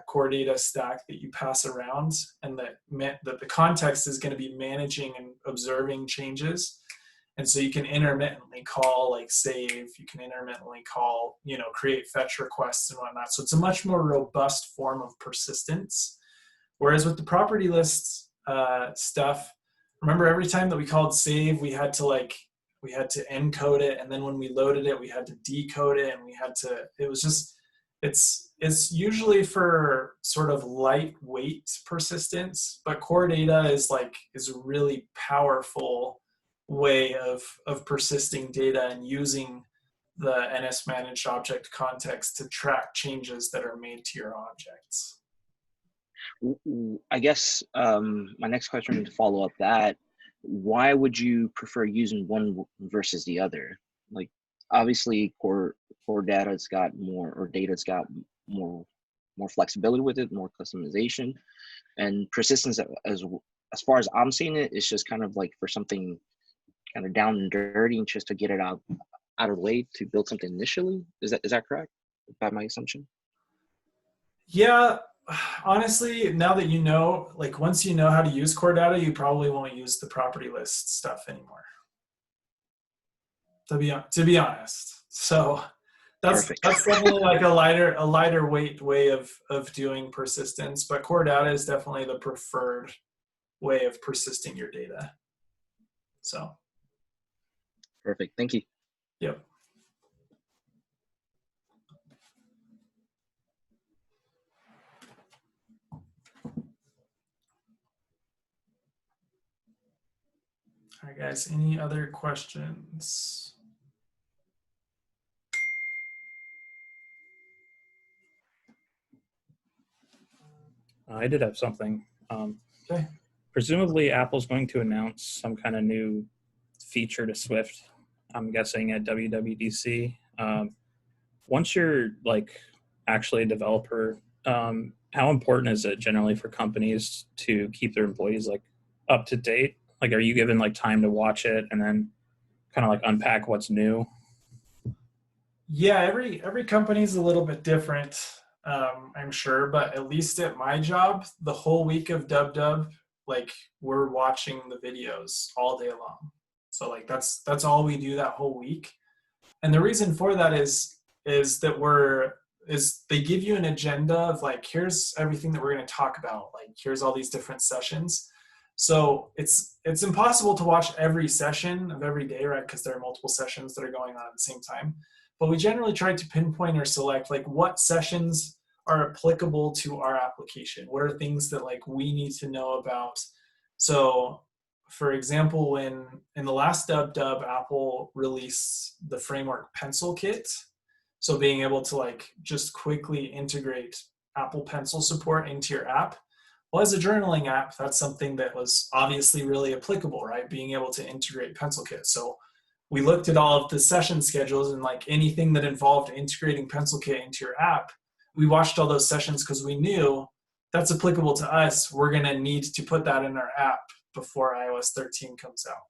core data stack that you pass around, and that meant that the context is going to be managing and observing changes. And so you can intermittently call like save, you can intermittently call, create fetch requests and whatnot. So it's a much more robust form of persistence. Whereas with the property lists stuff, remember every time that we called save, we had to encode it. And then when we loaded it, we had to decode it, and it's usually for sort of lightweight persistence, but core data is a really powerful way of persisting data and using the NS managed object context to track changes that are made to your objects. I guess my next question to follow up that, why would you prefer using one versus the other? Like, obviously core data's got more, or data's got more flexibility with it, more customization, and persistence as far as I'm seeing it, it's just kind of like for something kind of down and dirty, and just to get it out of the way to build something initially. Is that correct by my assumption? Yeah, honestly, now that you know, like once you know how to use core data, you probably won't use the property list stuff anymore. To be honest, so that's definitely like a lighter weight way of doing persistence. But core data is definitely the preferred way of persisting your data. So. Perfect. Thank you. Yep. All right, guys, any other questions? I did have something. Okay. Presumably, Apple's going to announce some kind of new feature to Swift, I'm guessing at WWDC. Once you're like actually a developer, how important is it generally for companies to keep their employees like up to date? Like, are you given like time to watch it and then kind of like unpack what's new? Yeah, every company is a little bit different, I'm sure, but at least at my job, the whole week of DubDub, like we're watching the videos all day long. So like that's all we do that whole week. And the reason for that is that they give you an agenda of like, here's everything that we're going to talk about. Like, here's all these different sessions. So it's impossible to watch every session of every day, right? Because there are multiple sessions that are going on at the same time. But we generally try to pinpoint or select like what sessions are applicable to our application. What are things that like we need to know about? So for example, when in the last DubDub, Apple released the framework Pencil Kit. So being able to like just quickly integrate Apple Pencil support into your app. Well, as a journaling app, that's something that was obviously really applicable, right? Being able to integrate Pencil Kit. So we looked at all of the session schedules, and like anything that involved integrating Pencil Kit into your app, we watched all those sessions because we knew that's applicable to us. We're going to need to put that in our app before iOS 13 comes out.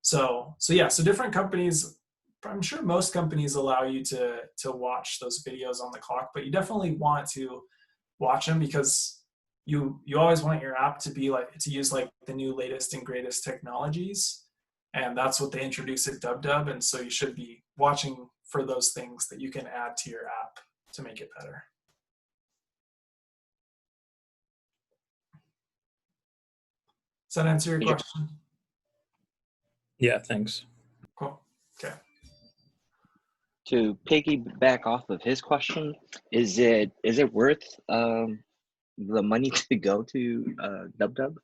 So different companies, I'm sure most companies allow you to watch those videos on the clock, but you definitely want to watch them because you always want your app to use like the new latest and greatest technologies. And that's what they introduce at DubDub. And so you should be watching for those things that you can add to your app to make it better. Does that answer your question? Yeah, thanks. Cool. Okay. To piggyback off of his question, is it worth the money to go to DubDub?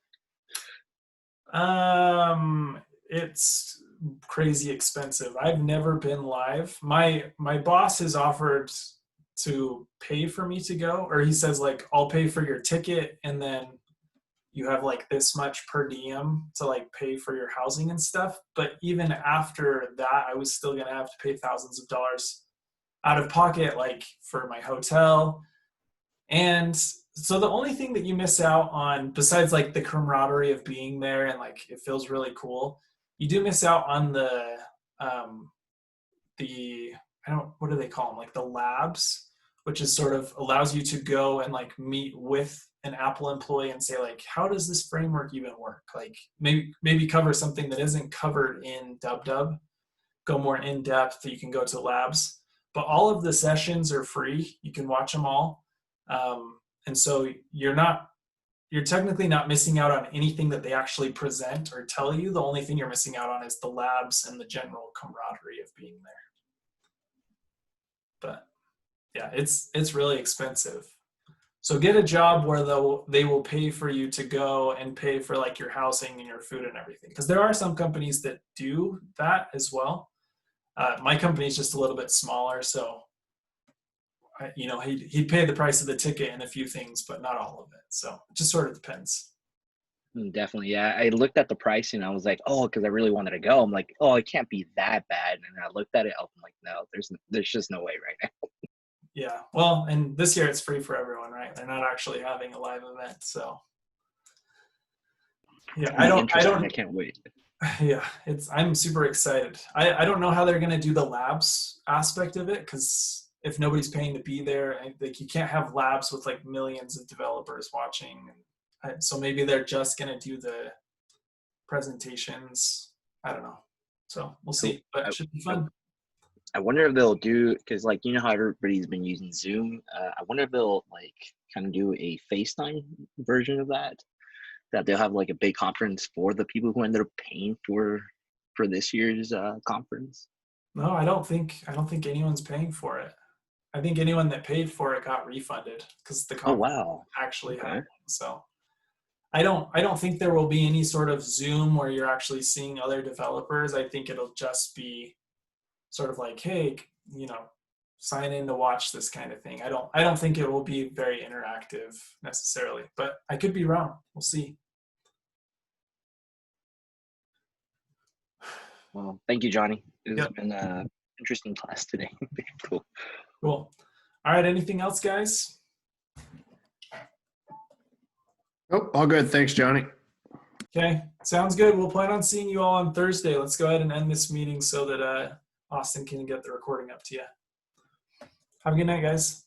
It's crazy expensive. I've never been live. My boss has offered to pay for me to go, or he says like, I'll pay for your ticket and then you have like this much per diem to like pay for your housing and stuff. But even after that, I was still gonna have to pay thousands of dollars out of pocket, like for my hotel. And so the only thing that you miss out on, besides like the camaraderie of being there and like it feels really cool, you do miss out on the what do they call them? Like the labs, which is sort of allows you to go and like meet with an Apple employee and say like, how does this framework even work? Like maybe cover something that isn't covered in DubDub, go more in depth. You can go to labs, but all of the sessions are free. You can watch them all. And so you're technically not missing out on anything that they actually present or tell you. The only thing you're missing out on is the labs and the general camaraderie of being there. But yeah, it's really expensive. So get a job where they will pay for you to go and pay for like your housing and your food and everything. Because there are some companies that do that as well. My company is just a little bit smaller, so he'd pay the price of the ticket and a few things, but not all of it. So it just sort of depends. Definitely, yeah. I looked at the price and I was like, oh, because I really wanted to go. I'm like, oh, it can't be that bad. And I looked at it, I'm like, no, there's just no way right now. Yeah, well, and this year it's free for everyone, right? They're not actually having a live event, so yeah, I can't wait. Yeah, I'm super excited. I don't know how they're gonna do the labs aspect of it, because if nobody's paying to be there, like you can't have labs with like millions of developers watching, and so maybe they're just gonna do the presentations. I don't know, so we'll see, but it should be fun. I wonder if they'll do, because like, you know how everybody's been using Zoom. I wonder if they'll like kind of do a FaceTime version of that they'll have like a big conference for the people who ended up paying for this year's conference. No, I don't think anyone's paying for it. I think anyone that paid for it got refunded because the conference actually happened. So I don't think there will be any sort of Zoom where you're actually seeing other developers. I think it'll just be sort of like, hey, sign in to watch this kind of thing. I don't think it will be very interactive necessarily, but I could be wrong. We'll see. Well, thank you, Johnny. It's been an interesting class today. Cool. Cool. All right. Anything else, guys? Oh, all good. Thanks, Johnny. Okay. Sounds good. We'll plan on seeing you all on Thursday. Let's go ahead and end this meeting so that Austin can get the recording up to you. Have a good night, guys.